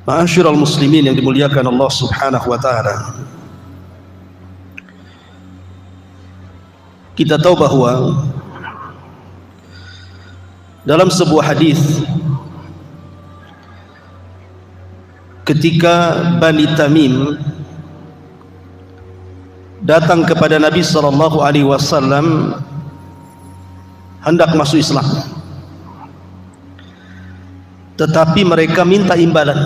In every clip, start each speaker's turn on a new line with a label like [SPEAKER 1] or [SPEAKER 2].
[SPEAKER 1] Ma'asyiral muslimin yang dimuliakan Allah Subhanahu wa taala. Kita tahu bahwa dalam sebuah hadis ketika Bani Tamim datang kepada Nabi sallallahu alaihi wasallam hendak masuk Islam, tetapi mereka minta imbalan.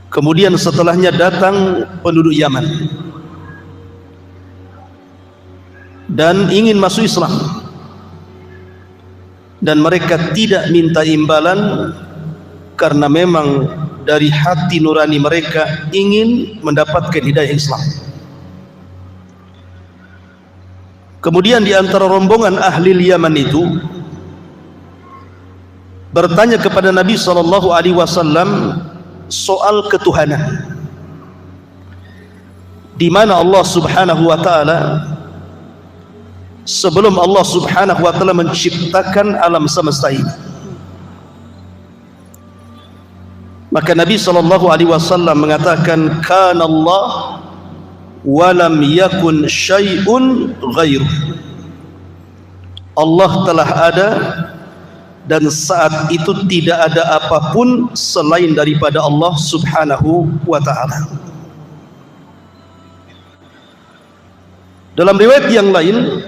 [SPEAKER 1] Kemudian setelahnya datang penduduk Yaman dan ingin masuk Islam, dan mereka tidak minta imbalan karena memang dari hati nurani mereka ingin mendapatkan hidayah Islam. Kemudian di antara rombongan ahli Yaman itu bertanya kepada Nabi SAW soal ketuhanan, di mana Allah Subhanahu wa taala sebelum Allah Subhanahu wa taala menciptakan alam semesta ini. Maka Nabi SAW mengatakan, kana Allah wa lam yakun syai'un ghairuh. Allah telah ada dan saat itu tidak ada apapun selain daripada Allah Subhanahu wa ta'ala. Dalam riwayat yang lain,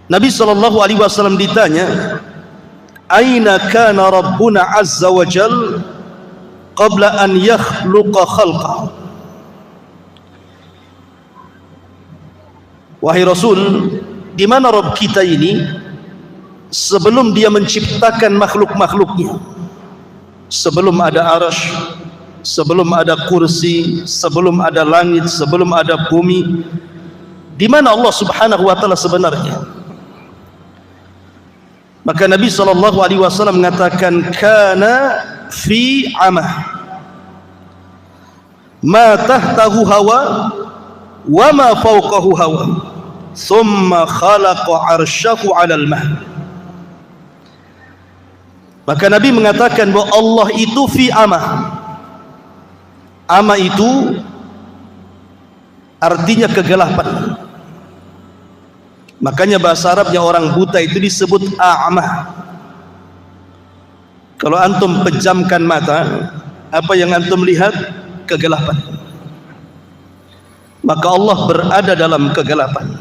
[SPEAKER 1] Nabi SAW ditanya, aina kana Rabbuna azza wa jal qabla an yakhluqa khalqa. Wahai Rasul, di mana Rabb kita ini sebelum dia menciptakan makhluk-makhluknya, sebelum ada arasy, sebelum ada kursi, sebelum ada langit, sebelum ada bumi, di mana Allah Subhanahu wa taala sebenarnya? Maka Nabi SAW mengatakan, kana fi amah ma tahtahu hawa wa ma fawqahu hawa thumma khalaqa arsyahu 'alal ma. Maka Nabi mengatakan bahwa Allah itu fi amah. Amah itu artinya kegelapan. Makanya bahasa Arabnya orang buta itu disebut a'mah. Kalau antum pejamkan mata, apa yang antum lihat? Kegelapan. Maka Allah berada dalam kegelapan,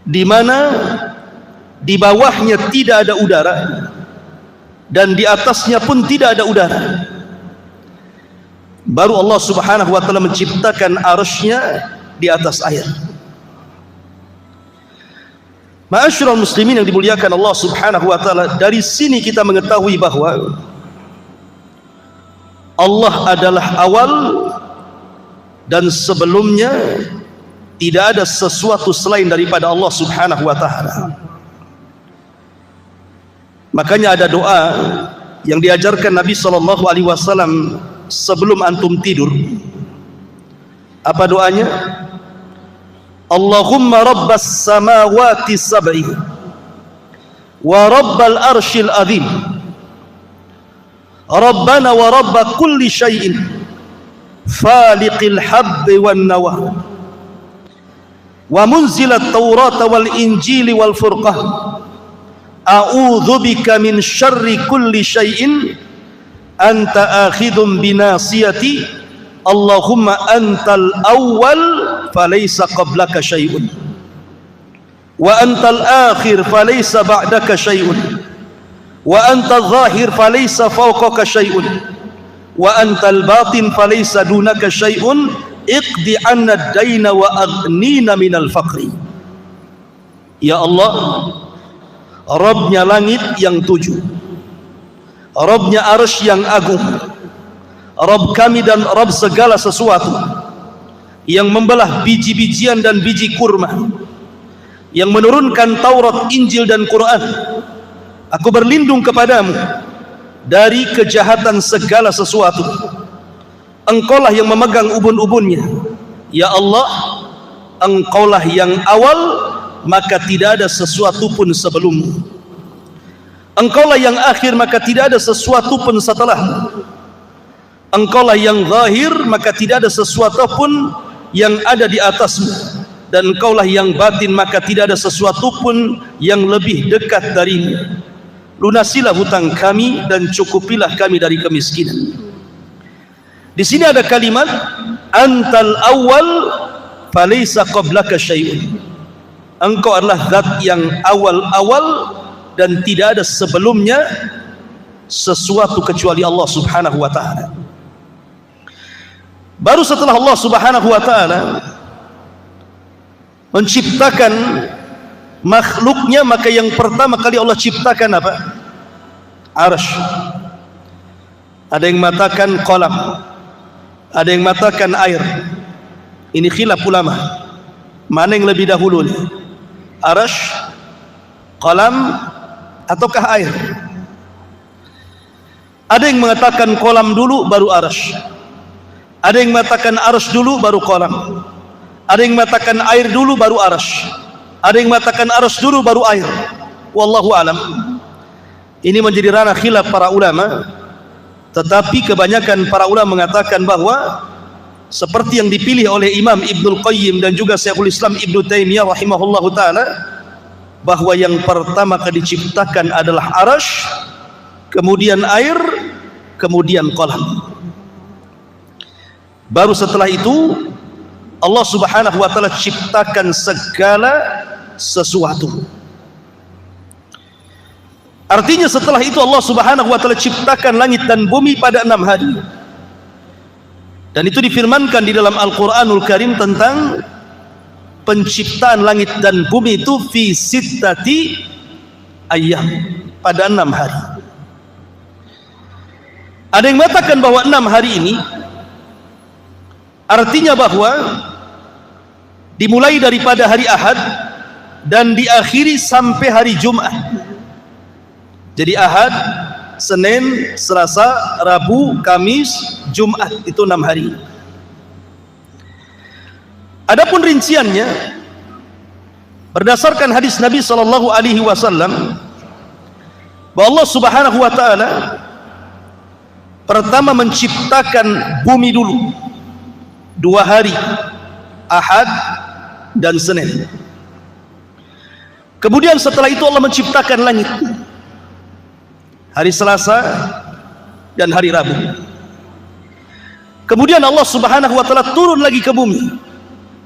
[SPEAKER 1] di mana di bawahnya tidak ada udara dan di atasnya pun tidak ada udara. Baru Allah Subhanahu wa taala menciptakan arsy-Nya di atas air. Ma'asyiral muslimin yang dimuliakan Allah Subhanahu wa taala, dari sini kita mengetahui bahwa Allah adalah awal dan sebelumnya tidak ada sesuatu selain daripada Allah Subhanahu wa taala. Makanya ada doa yang diajarkan Nabi SAW sebelum antum tidur. Apa doanya? Allahumma rabbas samawati sab'i wa rabbal arshil azim, rabbana wa rabba kulli syai'in, faliqil habbi wan nawa, wa munzilat taurata wal injili wal furqah, a'udzu bika min syarri kulli syai'in anta akhidhum binasiyati, Allahumma antal awwal falaysa qablaka syai'un wa antal akhir falaysa ba'daka syai'un wa antal zahir falaysa fawqaka syai'un wa antal batin falaysa dunaka syai'un iqdi 'anna ad-daina wa aghnina minal faqri. Ya Allah, Rabbnya langit yang tujuh, Rabbnya arsy yang agung, Rabb kami dan Rabb segala sesuatu, yang membelah biji-bijian dan biji kurma, yang menurunkan Taurat, Injil dan Quran. Aku berlindung kepadamu dari kejahatan segala sesuatu. Engkaulah yang memegang ubun-ubunnya. Ya Allah, Engkaulah yang awal, maka tidak ada sesuatu pun sebelummu. Engkaulah yang akhir, maka tidak ada sesuatu pun setelahmu. Engkaulah yang zahir, maka tidak ada sesuatu pun yang ada di atasmu. Dan engkaulah yang batin, maka tidak ada sesuatu pun yang lebih dekat darimu. Lunasilah hutang kami dan cukupilah kami dari kemiskinan. Di sini ada kalimat antal awal falaysa qablaka syai'un. Engkau adalah zat yang awal-awal dan tidak ada sebelumnya sesuatu kecuali Allah Subhanahu wa taala. Baru setelah Allah Subhanahu wa taala menciptakan makhluknya, maka yang pertama kali Allah ciptakan apa? Arsy. Ada yang mengatakan qalam, ada yang mengatakan air. Ini khilaf ulama, mana yang lebih dahulu nih? Arsy, qalam, ataukah air? Ada yang mengatakan qalam dulu baru arsy. Ada yang mengatakan arsy dulu baru qalam. Ada yang mengatakan air dulu baru arsy. Ada yang mengatakan arsy dulu baru air. Wallahu alam. Ini menjadi ranah khilaf para ulama. Tetapi kebanyakan para ulama mengatakan bahwa seperti yang dipilih oleh Imam Ibnul Qayyim dan juga Syekhul Islam Ibnu Taimiyah rahimahullahu taala, bahwa yang pertama kali diciptakan adalah arsy, kemudian air, kemudian qalam. Baru setelah itu Allah Subhanahu wa taala ciptakan segala sesuatu. Artinya setelah itu Allah Subhanahu wa taala ciptakan langit dan bumi pada 6 hari. Dan itu difirmankan di dalam Al-Qur'anul Karim tentang penciptaan langit dan bumi itu fi sittati ayyam, pada 6 hari. Ada yang mengatakan bahwa 6 hari ini artinya bahwa dimulai daripada hari Ahad dan diakhiri sampai hari Jumat. Jadi Ahad, Senin, Selasa, Rabu, Kamis, Jumat, itu 6 hari. Adapun rinciannya berdasarkan hadis Nabi sallallahu alaihi wasallam bahwa Allah Subhanahu wa taala pertama menciptakan bumi dulu 2 hari, Ahad dan Senin. Kemudian setelah itu Allah menciptakan langit, hari Selasa dan hari Rabu. Kemudian Allah Subhanahu wa taala turun lagi ke bumi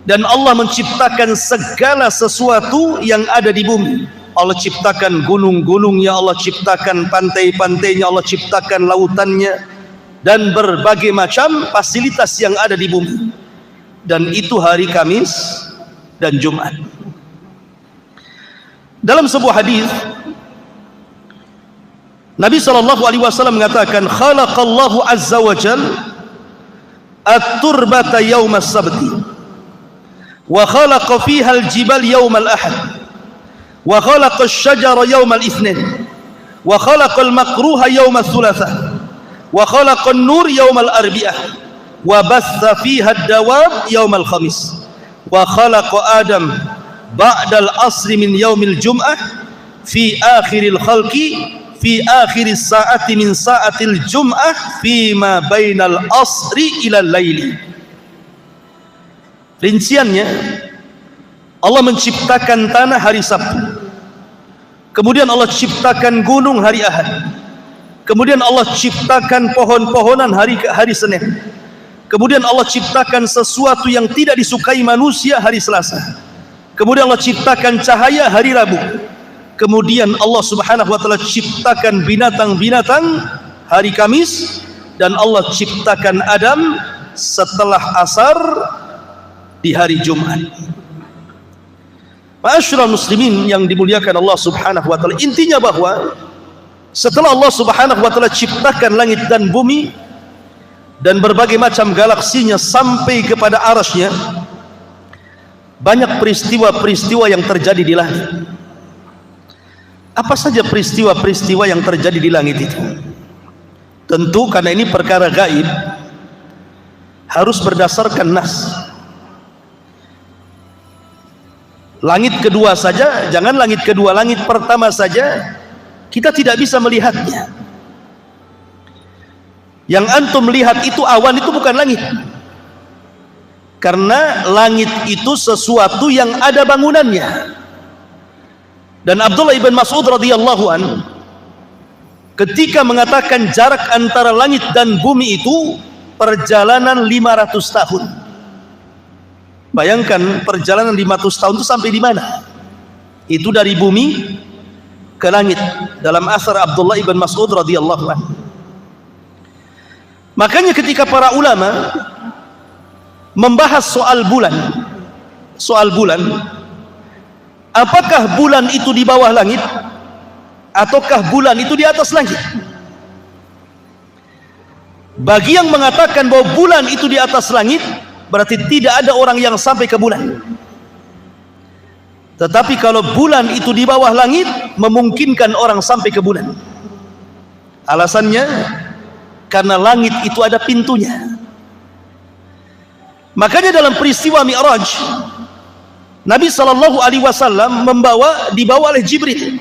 [SPEAKER 1] dan Allah menciptakan segala sesuatu yang ada di bumi. Allah ciptakan gunung-gunungnya, Allah ciptakan pantai-pantainya, Allah ciptakan lautannya dan berbagai macam fasilitas yang ada di bumi. Dan itu hari Kamis dan Jumat. Dalam sebuah hadis Nabi SAW mengatakan, khalaqallahu azza wa jal at-turbata yawma as-sabti wa khalaqa fiha al-jibal yawma al-ahad wa khalaqa ash-shajara yawma al-ithnin wa khalaqa al-makruha yawma al-thulatha wa khalaqa an-nur yawma al-arbi'ah wa batha fiha ad-dawab yawma al-khamis wa khalaqa adam ba'da al-asri min yawmil jum'ah fi akhiril khalqi fi akhir saati min saatil jum'ah fi ma bainal asri ila laili. Rinciannya, Allah menciptakan tanah hari Sabtu, kemudian Allah ciptakan gunung hari Ahad, kemudian Allah ciptakan pohon-pohonan hari Senin, kemudian Allah ciptakan sesuatu yang tidak disukai manusia hari Selasa, kemudian Allah ciptakan cahaya hari Rabu, kemudian Allah Subhanahu wa taala ciptakan binatang-binatang hari Kamis, dan Allah ciptakan Adam setelah asar di hari Jumat. Ma'asyiral muslimin yang dimuliakan Allah Subhanahu wa taala, intinya bahwa setelah Allah Subhanahu wa taala ciptakan langit dan bumi dan berbagai macam galaksinya sampai kepada arasy-Nya, banyak peristiwa-peristiwa yang terjadi di langit. Apa saja peristiwa-peristiwa yang terjadi di langit itu? Tentu karena ini perkara gaib, harus berdasarkan nas. Langit kedua saja, jangan langit kedua, langit pertama saja kita tidak bisa melihatnya. Yang antum lihat itu awan, itu bukan langit. Karena langit itu sesuatu yang ada bangunannya. Dan Abdullah ibn Mas'ud radhiyallahu an ketika mengatakan jarak antara langit dan bumi itu perjalanan 500 tahun. Bayangkan perjalanan 500 tahun itu sampai di mana? Itu dari bumi ke langit. Dalam asar Abdullah ibn Mas'ud radhiyallahu an. Makanya ketika para ulama membahas soal bulan, apakah bulan itu di bawah langit ataukah bulan itu di atas langit? Bagi yang mengatakan bahwa bulan itu di atas langit, berarti tidak ada orang yang sampai ke bulan. Tetapi kalau bulan itu di bawah langit, memungkinkan orang sampai ke bulan. Alasannya karena langit itu ada pintunya. Makanya dalam peristiwa Mi'raj, Nabi SAW dibawa oleh Jibril,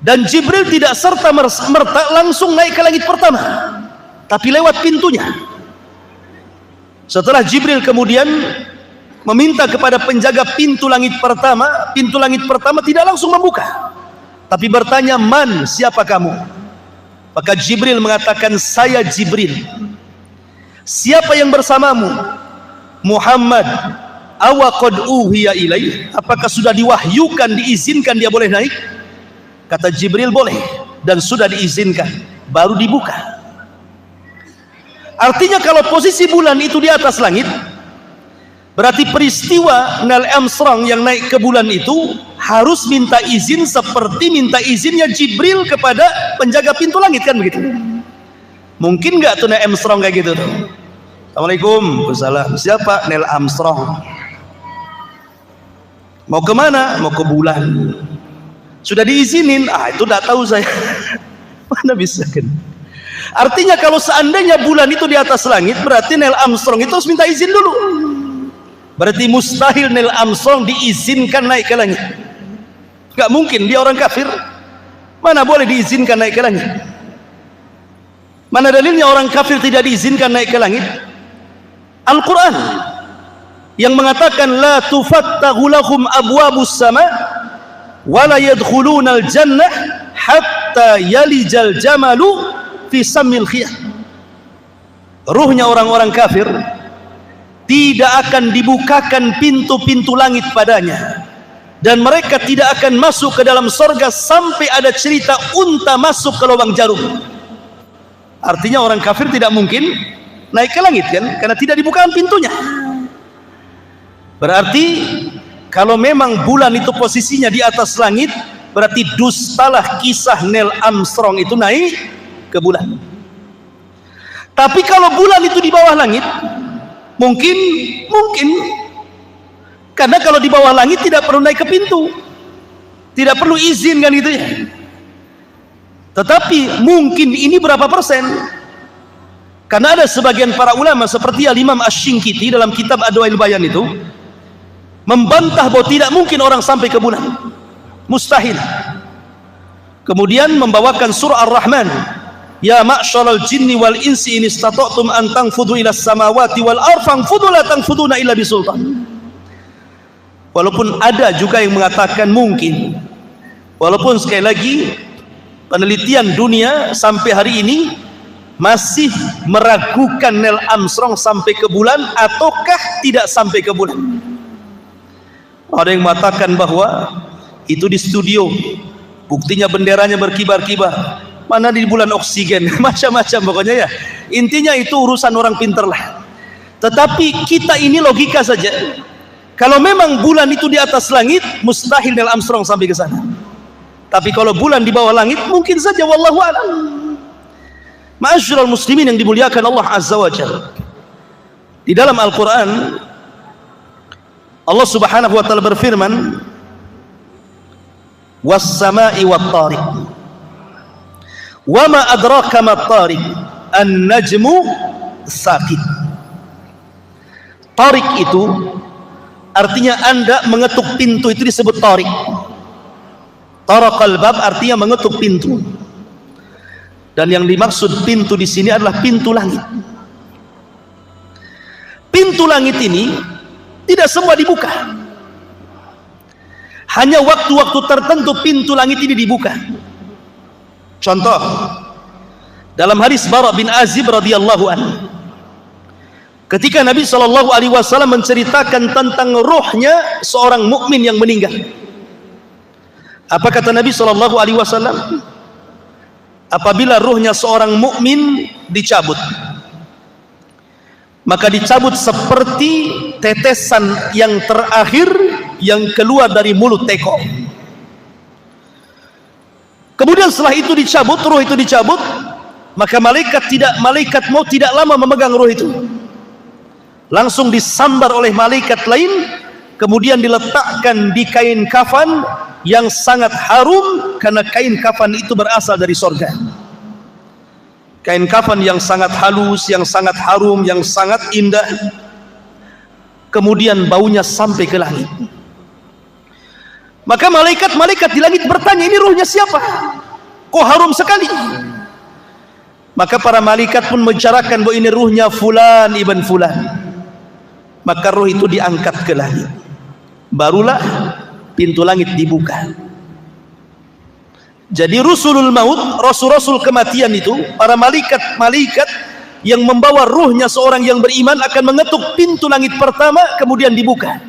[SPEAKER 1] dan Jibril tidak serta-merta langsung naik ke langit pertama, tapi lewat pintunya. Setelah Jibril kemudian meminta kepada penjaga pintu langit pertama tidak langsung membuka, tapi bertanya, "Man, siapa kamu?" Maka Jibril mengatakan, "Saya Jibril." "Siapa yang bersamamu?" "Muhammad." "Awa qad uhiya ilaih." Apakah sudah diwahyukan, diizinkan dia boleh naik? Kata Jibril, boleh, dan sudah diizinkan, baru dibuka. Artinya kalau posisi bulan itu di atas langit, berarti peristiwa Neil Armstrong yang naik ke bulan itu harus minta izin seperti minta izinnya Jibril kepada penjaga pintu langit, kan begitu? Mungkin nggak tuh Neil Armstrong kayak gitu tuh? "Assalamualaikum." "Waalaikumsalam." "Siapa?" "Neil Armstrong." "Mau kemana?" "Mau ke bulan." "Sudah diizinin?" "Ah, itu tidak tahu saya." Mana bisa kan? Artinya kalau seandainya bulan itu di atas langit, berarti Neil Armstrong itu harus minta izin dulu. Berarti mustahil Neil Armstrong diizinkan naik ke langit. Nggak mungkin, dia orang kafir. Mana boleh diizinkan naik ke langit? Mana dalilnya orang kafir tidak diizinkan naik ke langit? Al-Quran yang mengatakan, "La tufattahu lahum abwabus sama wa la yadkhulunal jannah hatta yalijal jamalu fi sammil khiyat." Ruhnya orang-orang kafir tidak akan dibukakan pintu-pintu langit padanya, dan mereka tidak akan masuk ke dalam sorga sampai ada cerita unta masuk ke lubang jarum. Artinya orang kafir tidak mungkin naik ke langit, kan? Karena tidak dibukakan pintunya. Berarti kalau memang bulan itu posisinya di atas langit, berarti dustalah kisah Neil Armstrong itu naik ke bulan. Tapi kalau bulan itu di bawah langit, mungkin, karena kalau di bawah langit tidak perlu naik ke pintu, tidak perlu izin, kan gitu ya. Tetapi mungkin ini berapa persen? Karena ada sebagian para ulama seperti Al-Imam Asy-Syinkiti dalam kitab Adwail Bayan itu membantah bahwa tidak mungkin orang sampai ke bulan, mustahil. Kemudian membawakan surah Ar-Rahman, "Ya ma'syaral jinni wal insi in istata'tum an tanfudu ila samawati wal ardh fanfudu la tanfuduna illa bisultan." Walaupun ada juga yang mengatakan mungkin, walaupun sekali lagi penelitian dunia sampai hari ini masih meragukan Neil Armstrong sampai ke bulan ataukah tidak sampai ke bulan. Ada yang mengatakan bahwa itu di studio, buktinya benderanya berkibar-kibar. Mana di bulan oksigen, macam-macam pokoknya ya. Intinya itu urusan orang pinter lah. Tetapi kita ini logika saja. Kalau memang bulan itu di atas langit, mustahil Neil Armstrong sampai ke sana. Tapi kalau bulan di bawah langit, mungkin saja, wallahu a'lam. Ma'asyiral muslimin yang dimuliakan Allah Azza wa Jalla. Di dalam Al-Quran, Allah Subhanahu wa Ta'ala berfirman, "Was-sama'i wat-tariq." "Wa ma adraka mat-tariq?" "An-najmu tsaqib." Tariq itu artinya Anda mengetuk pintu, itu disebut tariq. Taraqal bab artinya mengetuk pintu. Dan yang dimaksud pintu di sini adalah pintu langit. Pintu langit ini tidak semua dibuka. Hanya waktu-waktu tertentu pintu langit ini dibuka. Contoh, dalam hadis Bara bin Azib radhiyallahu anhu, ketika Nabi SAW menceritakan tentang ruhnya seorang mukmin yang meninggal, apa kata Nabi SAW? Apabila ruhnya seorang mukmin dicabut, maka dicabut seperti tetesan yang terakhir yang keluar dari mulut teko. Kemudian setelah itu dicabut, ruh itu dicabut, maka malaikat maut tidak lama memegang ruh itu, langsung disambar oleh malaikat lain, kemudian diletakkan di kain kafan yang sangat harum, karena kain kafan itu berasal dari sorga. Kain kafan yang sangat halus, yang sangat harum, yang sangat indah, kemudian baunya sampai ke langit. Maka malaikat di langit bertanya, ini ruhnya siapa? Kok harum sekali? Maka para malaikat pun membicarakan bahwa ini ruhnya Fulan ibn Fulan. Maka ruh itu diangkat ke langit, barulah pintu langit dibuka. Jadi rusulul maut, rasul-rasul kematian itu, para malaikat yang membawa ruhnya seorang yang beriman akan mengetuk pintu langit pertama, kemudian dibuka.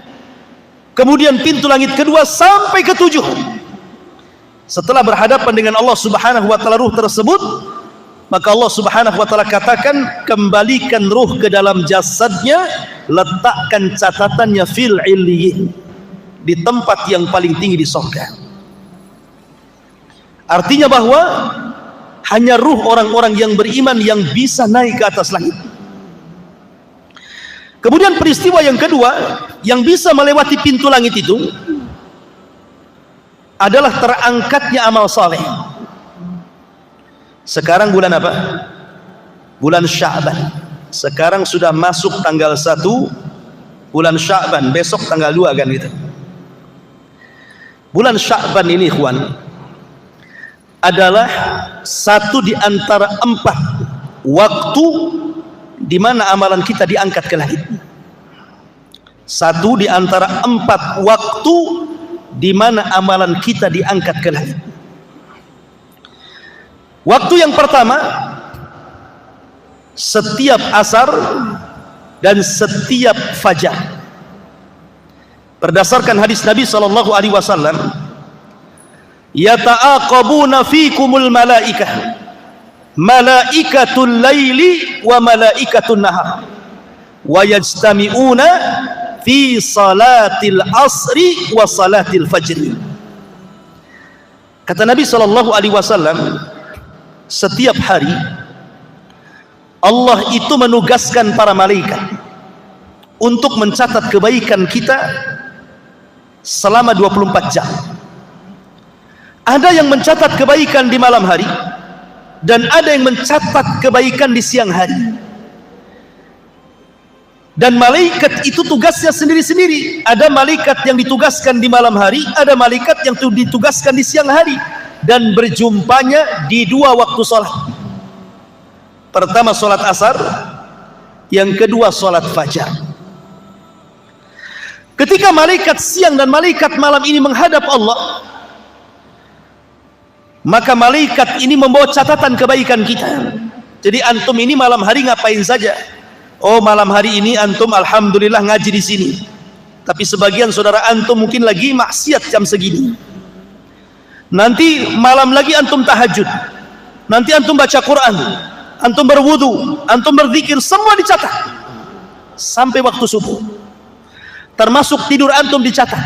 [SPEAKER 1] Kemudian pintu langit kedua sampai ketujuh. Setelah berhadapan dengan Allah Subhanahu wa taala ruh tersebut, maka Allah Subhanahu wa taala katakan, kembalikan ruh ke dalam jasadnya, letakkan catatannya fil illiyin, di tempat yang paling tinggi di surga. Artinya bahwa hanya ruh orang-orang yang beriman yang bisa naik ke atas langit. Kemudian peristiwa yang kedua yang bisa melewati pintu langit itu adalah terangkatnya amal saleh. Sekarang bulan apa? Bulan Sya'ban. Sekarang sudah masuk tanggal 1 bulan Sya'ban, besok tanggal 2 kan gitu. Bulan Sya'ban ini ikhwan adalah satu di antara 4 waktu di mana amalan kita diangkat ke langit. Satu di antara 4 waktu di mana amalan kita diangkat ke langit. Waktu yang pertama, setiap asar dan setiap fajar. Berdasarkan hadis Nabi SAW, yata'aqabuna fikumul malaikah, malaikatul laili wa malaikatul nahar, wa yajtami'una fi salatil asri wa salatil fajri. Kata Nabi SAW, setiap hari Allah itu menugaskan para malaikat untuk mencatat kebaikan kita selama 24 jam. Ada yang mencatat kebaikan di malam hari, dan ada yang mencatat kebaikan di siang hari. Dan malaikat itu tugasnya sendiri-sendiri. Ada malaikat yang ditugaskan di malam hari, ada malaikat yang ditugaskan di siang hari, dan berjumpanya di 2 waktu sholat. Pertama sholat asar, yang kedua sholat fajar. Ketika malaikat siang dan malaikat malam ini menghadap Allah, maka malaikat ini membawa catatan kebaikan kita. Jadi antum ini malam hari ngapain saja? Oh, malam hari ini antum alhamdulillah ngaji di sini. Tapi sebagian saudara antum mungkin lagi maksiat jam segini. Nanti malam lagi antum tahajud. Nanti antum baca Quran, antum berwudu, antum berzikir, semua dicatat sampai waktu subuh. Termasuk tidur antum dicatat.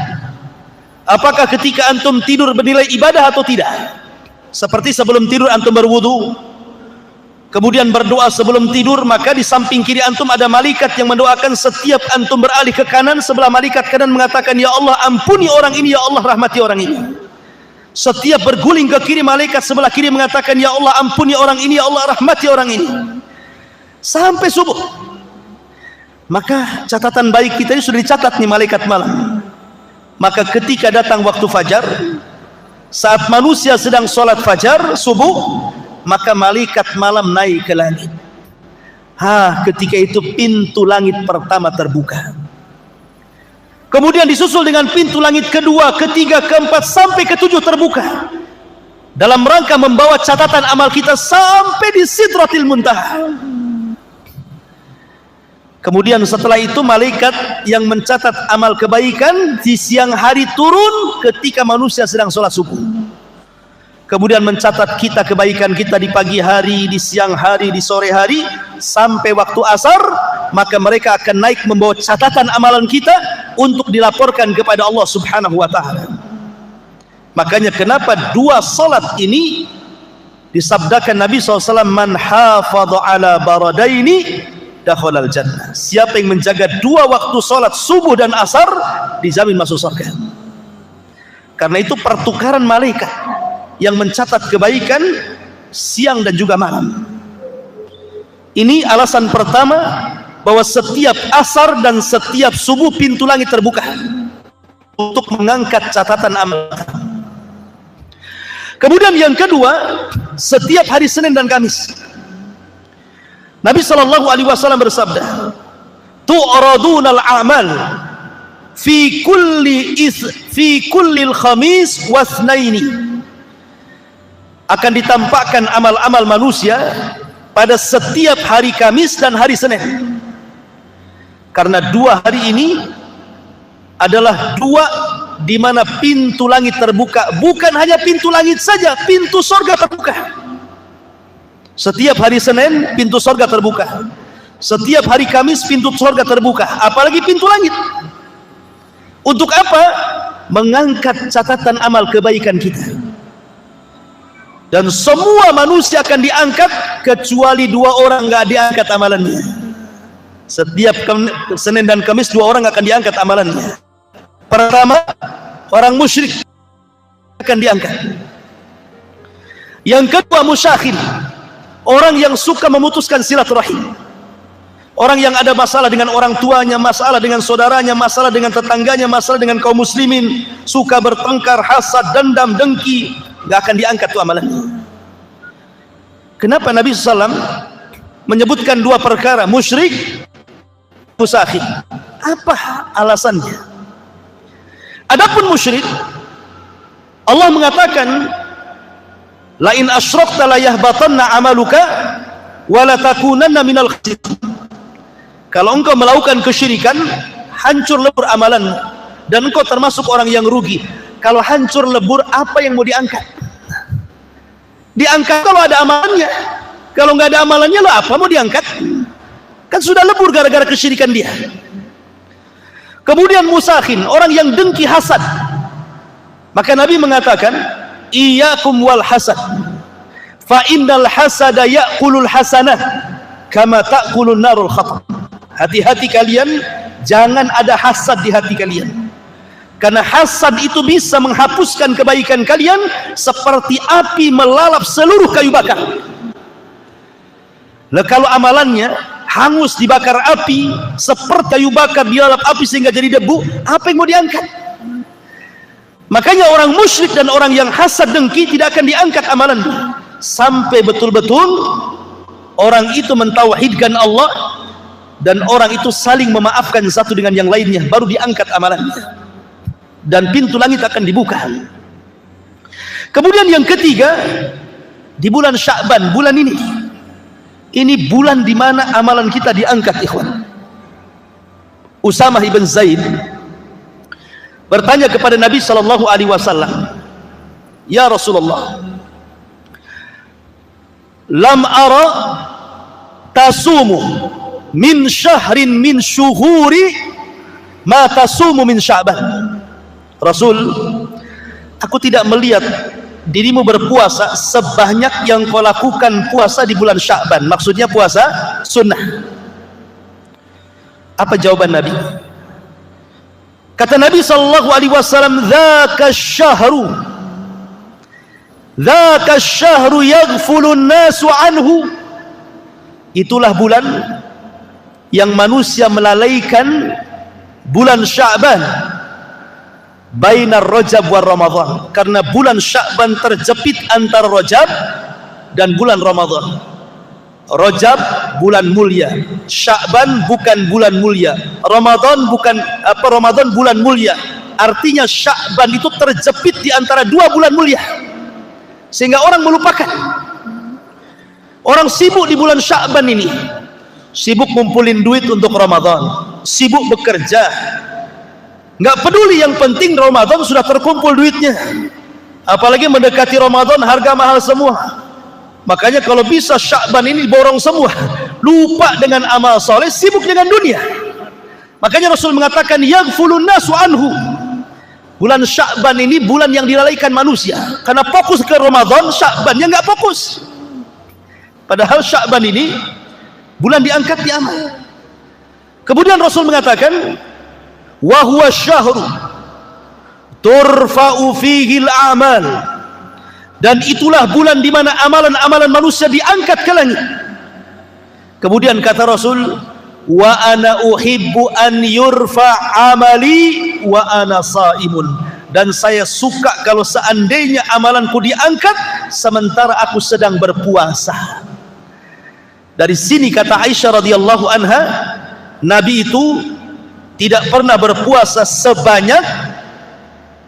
[SPEAKER 1] Apakah ketika antum tidur bernilai ibadah atau tidak? Seperti sebelum tidur antum berwudu, kemudian berdoa sebelum tidur, maka di samping kiri antum ada malaikat yang mendoakan. Setiap antum beralih ke kanan, sebelah malaikat kanan mengatakan, ya Allah ampuni orang ini, ya Allah rahmati orang ini. Setiap berguling ke kiri, malaikat sebelah kiri mengatakan, ya Allah ampuni orang ini, ya Allah rahmati orang ini, sampai subuh. Maka catatan baik kita ini sudah dicatat nih malaikat malam. Maka ketika datang waktu fajar, saat manusia sedang sholat fajar subuh, maka malaikat malam naik ke langit. Ketika itu pintu langit pertama terbuka, kemudian disusul dengan pintu langit kedua, ketiga, keempat, sampai ketujuh terbuka, dalam rangka membawa catatan amal kita sampai di Sidratil Muntaha. Kemudian setelah itu malaikat yang mencatat amal kebaikan di siang hari turun ketika manusia sedang sholat subuh, kemudian mencatat kita kebaikan kita di pagi hari, di siang hari, di sore hari, sampai waktu asar. Maka mereka akan naik membawa catatan amalan kita untuk dilaporkan kepada Allah Subhanahu wa ta'ala. Makanya kenapa dua salat ini disabdakan Nabi SAW, man hafadha ala baradaini dakhalal jannah. Siapa yang menjaga dua waktu salat subuh dan asar dijamin masuk surga. Karena itu pertukaran malaikat yang mencatat kebaikan siang dan juga malam. Ini alasan pertama bahwa setiap asar dan setiap subuh pintu langit terbuka untuk mengangkat catatan amal. Kemudian yang kedua, setiap hari Senin dan Kamis Nabi SAW bersabda, tu'radunal a'mal fi kullil khamis wasnaini. Akan ditampakkan amal-amal manusia pada setiap hari Kamis dan hari Senin. Karena dua hari ini adalah dua di mana pintu langit terbuka. Bukan hanya pintu langit saja, pintu surga terbuka. Setiap hari Senin pintu surga terbuka, setiap hari Kamis pintu surga terbuka, apalagi pintu langit. Untuk apa? Mengangkat catatan amal kebaikan kita. Dan semua manusia akan diangkat kecuali dua orang nggak diangkat amalannya. Setiap Senin dan Kamis dua orang akan diangkat amalannya. Pertama, orang musyrik akan diangkat. Yang kedua, musyakhir, orang yang suka memutuskan silaturahim, orang yang ada masalah dengan orang tuanya, masalah dengan saudaranya, masalah dengan tetangganya, masalah dengan kaum muslimin, suka bertengkar, hasad, dendam, dengki, gak akan diangkat tuh amalannya. Kenapa Nabi SAW menyebutkan dua perkara, musyrik, musyakhir? Apa alasannya? Adapun musyrik, Allah mengatakan, la in asyrakta la yahbatanna amaluka wa la takunanna minal khasirin. Kalau engkau melakukan kesyirikan, hancur lebur amalanmu dan engkau termasuk orang yang rugi. Kalau hancur lebur, apa yang mau diangkat? Diangkat kalau ada amalannya. Kalau nggak ada amalannya, lo apa mau diangkat? Kan sudah lebur gara-gara kesyirikan dia. Kemudian musakhin, orang yang dengki, hasad. Maka Nabi mengatakan, iyyakum wal hasad, fa innal hasada ya'kulul hasanah kama ta'kulun narul khatab. Hati-hati kalian, jangan ada hasad di hati kalian. Karena hasad itu bisa menghapuskan kebaikan kalian seperti api melalap seluruh kayu bakar. Nah, kalau amalannya hangus dibakar api, seperti kayu bakar dilalap api sehingga jadi debu, apa yang mau diangkat? Makanya orang musyrik dan orang yang hasad dengki tidak akan diangkat amalannya sampai betul-betul orang itu mentauhidkan Allah dan orang itu saling memaafkan satu dengan yang lainnya, baru diangkat amalannya dan pintu langit akan dibuka. Kemudian yang ketiga, di bulan Sya'ban, bulan ini bulan di mana amalan kita diangkat, ikhwan. Usamah ibn Zaid bertanya kepada Nabi SAW, ya Rasulullah, lam ara tasumu min syahrin min syuhuri ma tasumu min Sya'ban. Rasul, aku tidak melihat dirimu berpuasa sebanyak yang kau lakukan puasa di bulan Sya'ban. Maksudnya puasa sunnah. Apa jawaban Nabi? Kata Nabi SAW, dzaka syahru yaghfulun nasu anhu. Itulah bulan yang manusia melalaikan bulan Sya'ban. bainar Rajab wa Ramadan, karena bulan Sya'ban terjepit antara Rajab dan bulan Ramadan. Rajab bulan mulia, Sya'ban bukan bulan mulia, Ramadan bulan mulia. Artinya Sya'ban itu terjepit di antara dua bulan mulia, sehingga orang melupakan. Orang sibuk di bulan Sya'ban ini, sibuk ngumpulin duit untuk Ramadan, sibuk bekerja, nggak peduli, yang penting Ramadan sudah terkumpul duitnya. Apalagi mendekati Ramadan harga mahal semua. Makanya kalau bisa Sya'ban ini borong semua, lupa dengan amal soleh, sibuk dengan dunia. Makanya Rasul mengatakan yaghfulun nasu anhu. Bulan Sya'ban ini bulan yang dilalaikan manusia, karena fokus ke Ramadan, Sya'bannya nggak fokus. Padahal Sya'ban ini bulan diangkat di amal. Kemudian Rasul mengatakan wa huwa syahru turfa'u fihi al-a'mal, dan itulah bulan di mana amalan-amalan manusia diangkat ke langit. Kemudian kata Rasul, wa ana uhibbu an yurfa amali wa ana saimun, dan saya suka kalau seandainya amalanku diangkat sementara aku sedang berpuasa. Dari sini kata Aisyah radhiyallahu anha, Nabi itu tidak pernah berpuasa sebanyak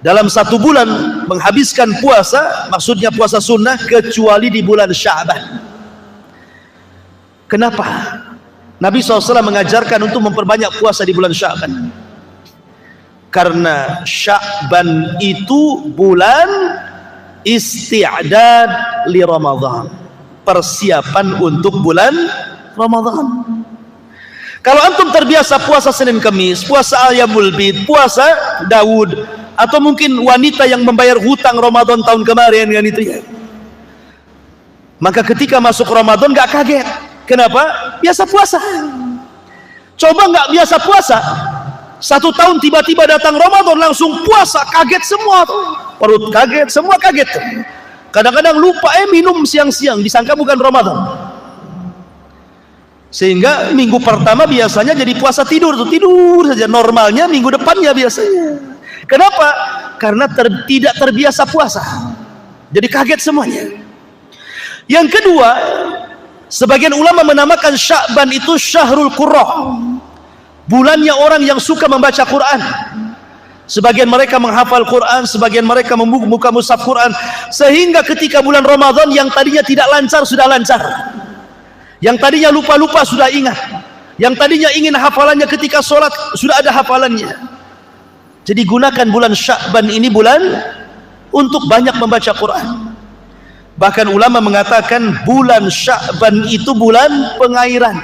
[SPEAKER 1] dalam satu bulan, menghabiskan puasa, maksudnya puasa sunnah, kecuali di bulan Sya'ban. Kenapa? Nabi SAW mengajarkan untuk memperbanyak puasa di bulan Sya'ban, karena Sya'ban itu bulan isti'dad li Ramadan, persiapan untuk bulan Ramadan. Kalau antum terbiasa puasa Senin Kamis, puasa Ayyamul Bid, puasa Daud, atau mungkin wanita yang membayar hutang Ramadan tahun kemarin kan itu ya, maka ketika masuk Ramadan gak kaget. Kenapa? Biasa puasa. Coba gak biasa puasa, 1 tahun tiba-tiba datang Ramadan langsung puasa, kaget semua tuh. Perut kaget, semua kaget. Kadang-kadang lupa minum siang-siang, disangka bukan Ramadan. Sehingga minggu pertama biasanya jadi puasa tidur saja, normalnya minggu depannya biasanya. Kenapa? Karena tidak terbiasa puasa, jadi kaget semuanya. Yang kedua, sebagian ulama menamakan Sya'ban itu Syahrul Qurra, bulannya orang yang suka membaca Quran. Sebagian mereka menghafal Quran, sebagian mereka membuka mushaf Quran, sehingga ketika bulan Ramadan yang tadinya tidak lancar sudah lancar, yang tadinya lupa-lupa sudah ingat, yang tadinya ingin hafalannya ketika sholat sudah ada hafalannya. Jadi gunakan bulan Sya'ban ini bulan untuk banyak membaca Quran. Bahkan ulama mengatakan bulan Sya'ban itu bulan pengairan.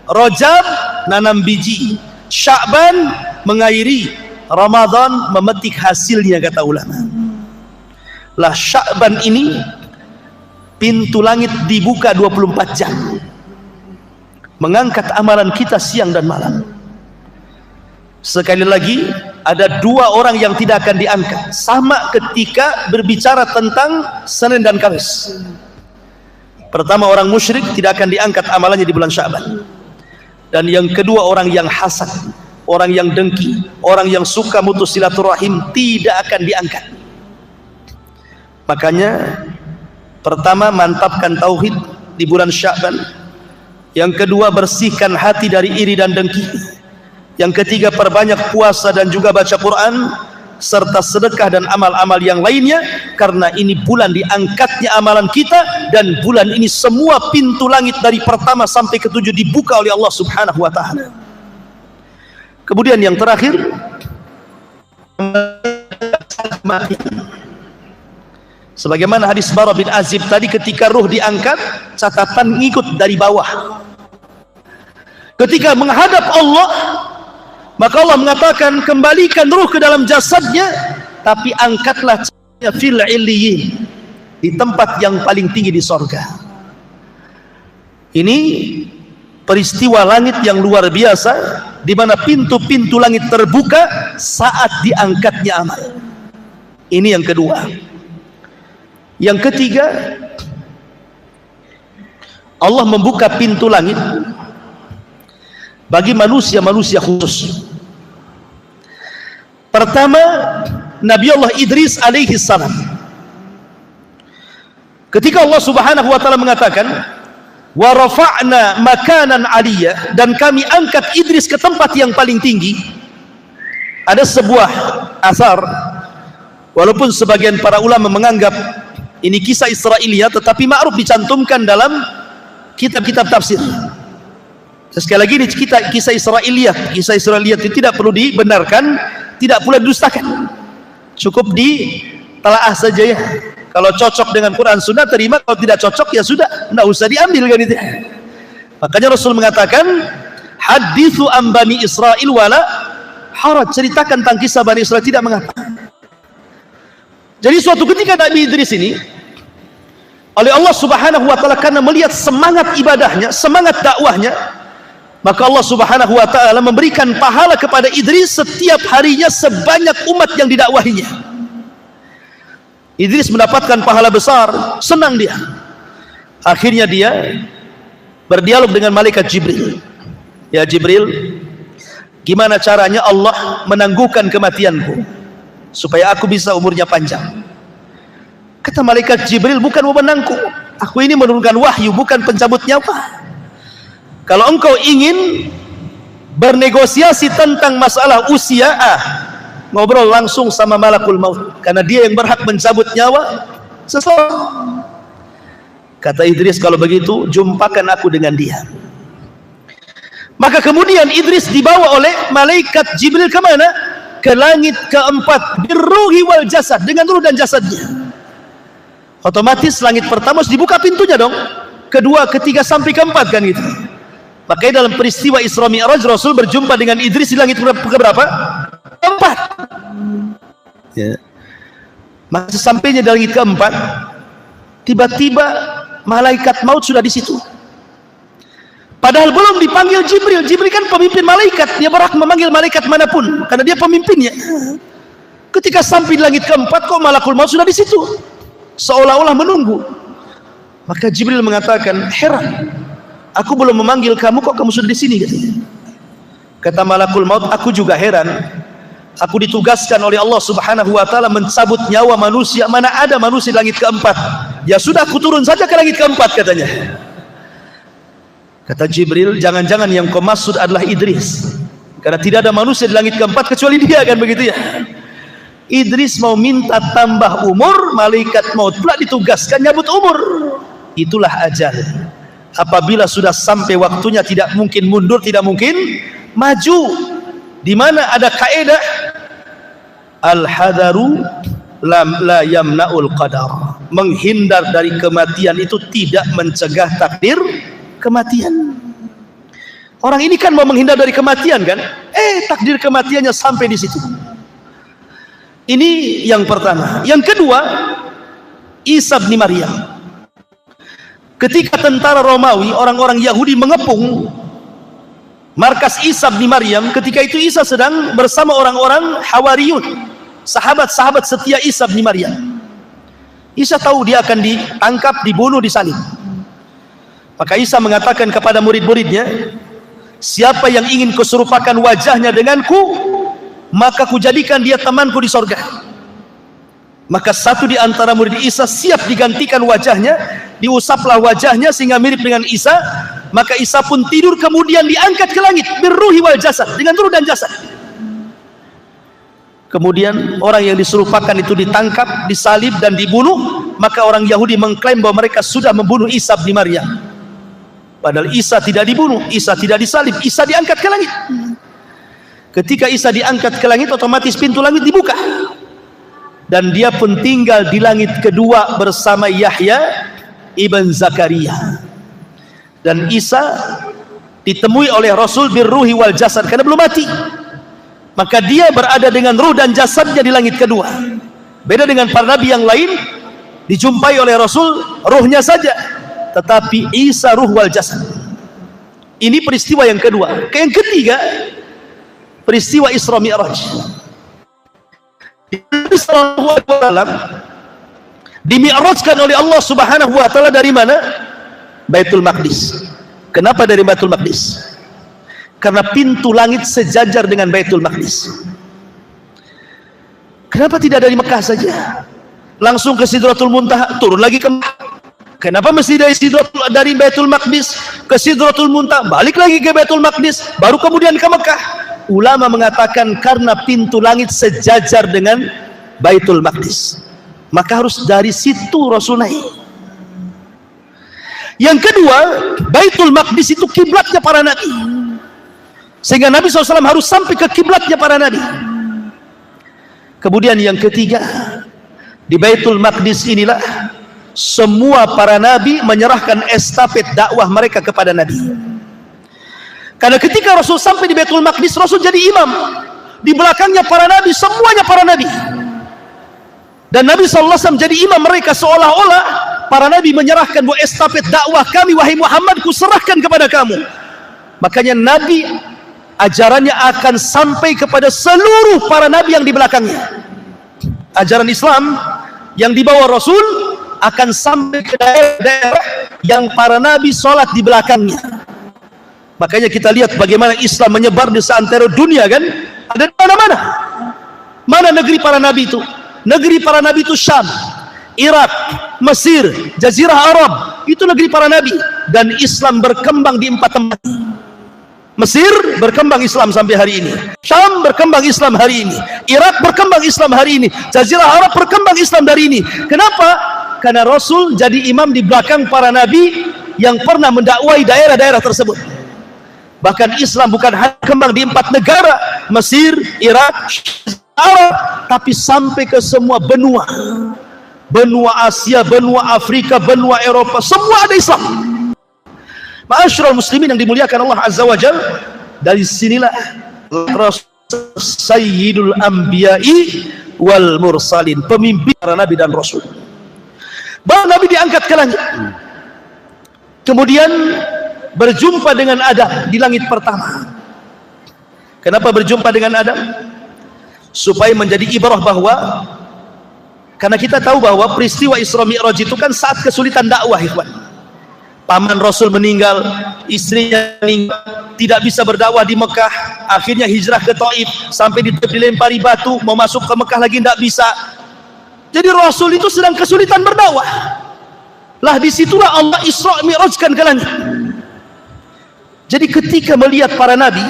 [SPEAKER 1] Rajab nanam biji, Sya'ban mengairi, Ramadan memetik hasilnya, kata ulama. Lah Sya'ban ini pintu langit dibuka 24 jam, mengangkat amalan kita siang dan malam. Sekali lagi, ada 2 orang yang tidak akan diangkat, sama ketika berbicara tentang Senin dan Kamis. Pertama, orang musyrik tidak akan diangkat amalannya di bulan Sya'ban. Dan yang kedua, orang yang hasad, orang yang dengki, orang yang suka mutus silaturahim, tidak akan diangkat. Makanya pertama, mantapkan tauhid di bulan Sya'ban. Yang kedua, bersihkan hati dari iri dan dengki. Yang ketiga, perbanyak puasa dan juga baca Quran, serta sedekah dan amal-amal yang lainnya, karena ini bulan diangkatnya amalan kita, dan bulan ini semua pintu langit dari pertama sampai ke-7 dibuka oleh Allah Subhanahu wa ta'ala. Kemudian yang terakhir, sebagaimana hadis Bara bin Azib tadi, ketika ruh diangkat, catatan ngikut dari bawah. Ketika menghadap Allah, maka Allah mengatakan, kembalikan ruh ke dalam jasadnya, tapi angkatlah fil illiyin, di tempat yang paling tinggi di sorga. Ini peristiwa langit yang luar biasa, di mana pintu-pintu langit terbuka saat diangkatnya amal. Ini yang kedua. Yang ketiga, Allah membuka pintu langit bagi manusia-manusia khusus. Pertama, Nabi Allah Idris alaihi salam. Ketika Allah Subhanahu wa taala mengatakan wa rafa'na makanan aliyya, dan kami angkat Idris ke tempat yang paling tinggi, ada sebuah asar, walaupun sebagian para ulama menganggap ini kisah Israiliyah, tetapi ma'ruf dicantumkan dalam kitab-kitab tafsir. Sekali lagi ini kisah Israiliyah. Kisah Israiliyah itu tidak perlu dibenarkan, tidak pula didustakan, cukup ditelaah saja ya. Kalau cocok dengan Quran Sunnah terima, kalau tidak cocok ya sudah, tidak usah diambil kan itu. Makanya Rasul mengatakan hadithu an Bani Israil wala haraj, ceritakan tentang kisah Bani Israil, tidak mengapa. Jadi suatu ketika Nabi Idris ini oleh Allah Subhanahu wa taala, karena melihat semangat ibadahnya, semangat dakwahnya, maka Allah Subhanahu wa taala memberikan pahala kepada Idris setiap harinya sebanyak umat yang didakwahinya. Idris mendapatkan pahala besar, senang dia. Akhirnya dia berdialog dengan malaikat Jibril. Ya Jibril, gimana caranya Allah menangguhkan kematianku supaya aku bisa umurnya panjang? Kata malaikat Jibril, bukan wewenangku, aku ini menurunkan wahyu, bukan pencabut nyawa. Kalau engkau ingin bernegosiasi tentang masalah usia, ngobrol langsung sama malakul maut, karena dia yang berhak mencabut nyawa seseorang. Kata Idris, kalau begitu jumpakan aku dengan dia. Maka kemudian Idris dibawa oleh malaikat Jibril ke mana? Ke langit keempat, birruhi wal jasad, dengan ruh dan jasadnya. Otomatis langit pertama harus dibuka pintunya dong, kedua, ketiga, sampai keempat kan gitu. Makanya dalam peristiwa Isra Mi'raj Rasul berjumpa dengan Idris di langit keberapa? Keempat. Ya. Maka sesampainya di langit keempat, tiba-tiba malaikat maut sudah di situ. Padahal belum dipanggil Jibril. Jibril kan pemimpin malaikat, dia berhak memanggil malaikat manapun karena dia pemimpinnya. Ketika sampai di langit keempat, kok malakul maut sudah di situ, seolah-olah menunggu. Maka Jibril mengatakan, heran, aku belum memanggil kamu, kok kamu sudah di sini? Kata malakul maut, aku juga heran. Aku ditugaskan oleh Allah Subhanahu wa taala mencabut nyawa manusia, mana ada manusia di langit keempat. Ya sudah, aku turun saja ke langit keempat katanya. Kata Jibril, jangan-jangan yang kau maksud adalah Idris, karena tidak ada manusia di langit keempat kecuali dia, kan begitu ya. Idris mau minta tambah umur, malaikat maut pula ditugaskan nyabut umur. Itulah ajal. Apabila sudah sampai waktunya, tidak mungkin mundur, tidak mungkin maju. Di mana ada kaidah al-hadaru la yamna'ul qadar, menghindar dari kematian itu tidak mencegah takdir kematian. Orang ini kan mau menghindar dari kematian kan, takdir kematiannya sampai di situ. Ini yang pertama. Yang kedua, Isa bin Maryam. Ketika tentara Romawi, orang-orang Yahudi mengepung markas Isa bin Maryam, ketika itu Isa sedang bersama orang-orang Hawariyun, sahabat-sahabat setia Isa bin Maryam. Isa tahu dia akan ditangkap, dibunuh, disalib. Maka Isa mengatakan kepada murid-muridnya, siapa yang ingin kuserupakan wajahnya denganku, maka kujadikan dia temanku di sorga. Maka satu di antara murid Isa siap digantikan wajahnya, diusaplah wajahnya sehingga mirip dengan Isa. Maka Isa pun tidur, kemudian diangkat ke langit birruhi wal jasad, dengan ruh dan jasad. Kemudian orang yang diserupakan itu ditangkap, disalib dan dibunuh. Maka orang Yahudi mengklaim bahwa mereka sudah membunuh Isa bin Maryam. Padahal Isa tidak dibunuh, Isa tidak disalib, Isa diangkat ke langit. Ketika Isa diangkat ke langit, otomatis pintu langit dibuka, dan dia pun tinggal di langit kedua bersama Yahya ibn Zakaria. Dan Isa ditemui oleh Rasul birruhi wal jasad, karena belum mati. Maka dia berada dengan ruh dan jasadnya di langit kedua. Beda dengan para nabi yang lain, dijumpai oleh Rasul ruhnya saja, tetapi Isa ruh wal jasad. Ini peristiwa yang kedua. Yang ketiga, peristiwa Isra Mi'raj. Nabi sallallahu alaihi wasallam dimi'rajkan oleh Allah Subhanahu wa taala dari mana? Baitul Maqdis. Kenapa dari Baitul Maqdis? Karena pintu langit sejajar dengan Baitul Maqdis. Kenapa tidak dari Mekah saja? Langsung ke Sidratul Muntaha, turun lagi ke Mekah. Kenapa mesti dari Baitul Maqdis ke Sidratul Muntaha, balik lagi ke Baitul Maqdis, baru kemudian ke Mekah? Ulama mengatakan karena pintu langit sejajar dengan Baitul Maqdis, maka harus dari situ Rasul naik. Yang kedua, Baitul Maqdis itu kiblatnya para nabi, sehingga Nabi SAW harus sampai ke kiblatnya para nabi. Kemudian yang ketiga, di Baitul Maqdis inilah semua para nabi menyerahkan estafet dakwah mereka kepada Nabi. Karena ketika Rasul sampai di Baitul Maqdis, Rasul jadi imam. Di belakangnya para nabi, semuanya para nabi. Dan Nabi SAW jadi imam mereka, seolah-olah para nabi menyerahkan bahwa estafet dakwah kami, wahai Muhammad, ku serahkan kepada kamu. Makanya Nabi ajarannya akan sampai kepada seluruh para nabi yang di belakangnya. Ajaran Islam yang dibawa Rasul akan sampai ke daerah-daerah yang para nabi sholat di belakangnya. Makanya kita lihat bagaimana Islam menyebar di seantero dunia, kan? Ada di mana-mana. Mana negeri para nabi itu? Negeri para nabi itu Syam, Irak, Mesir, Jazirah Arab. Itu negeri para nabi. Dan Islam berkembang di 4 tempat. Mesir berkembang Islam sampai hari ini, Syam berkembang Islam hari ini, Irak berkembang Islam hari ini, Jazirah Arab berkembang Islam dari ini. Kenapa? Karena Rasul jadi imam di belakang para nabi yang pernah mendakwai daerah-daerah tersebut. Bahkan Islam bukan hanya berkembang di 4 negara, Mesir, Irak, Arab, tapi sampai ke semua benua, benua Asia, benua Afrika, benua Eropa, semua ada Islam. Ma'asyiral muslimin yang dimuliakan Allah Azza wa Jalla, dari sinilah Rasul Sayyidul Anbiya'i wal Mursalin, pemimpin para nabi dan rasul. Baru Nabi diangkat ke langit, kemudian berjumpa dengan Adam di langit pertama. Kenapa berjumpa dengan Adam? Supaya menjadi ibrah bahwa, karena kita tahu bahwa peristiwa Isra Mi'raj itu kan saat kesulitan dakwah, ikhwan. Paman Rasul meninggal, istrinya meninggal, tidak bisa berdakwah di Mekah, akhirnya hijrah ke Taif, sampai dilempari batu, mau masuk ke Mekah lagi tidak bisa. Jadi Rasul itu sedang kesulitan berdakwah. Lah disitulah Allah Isra Mi'rajkan ke langit. Jadi ketika melihat para nabi,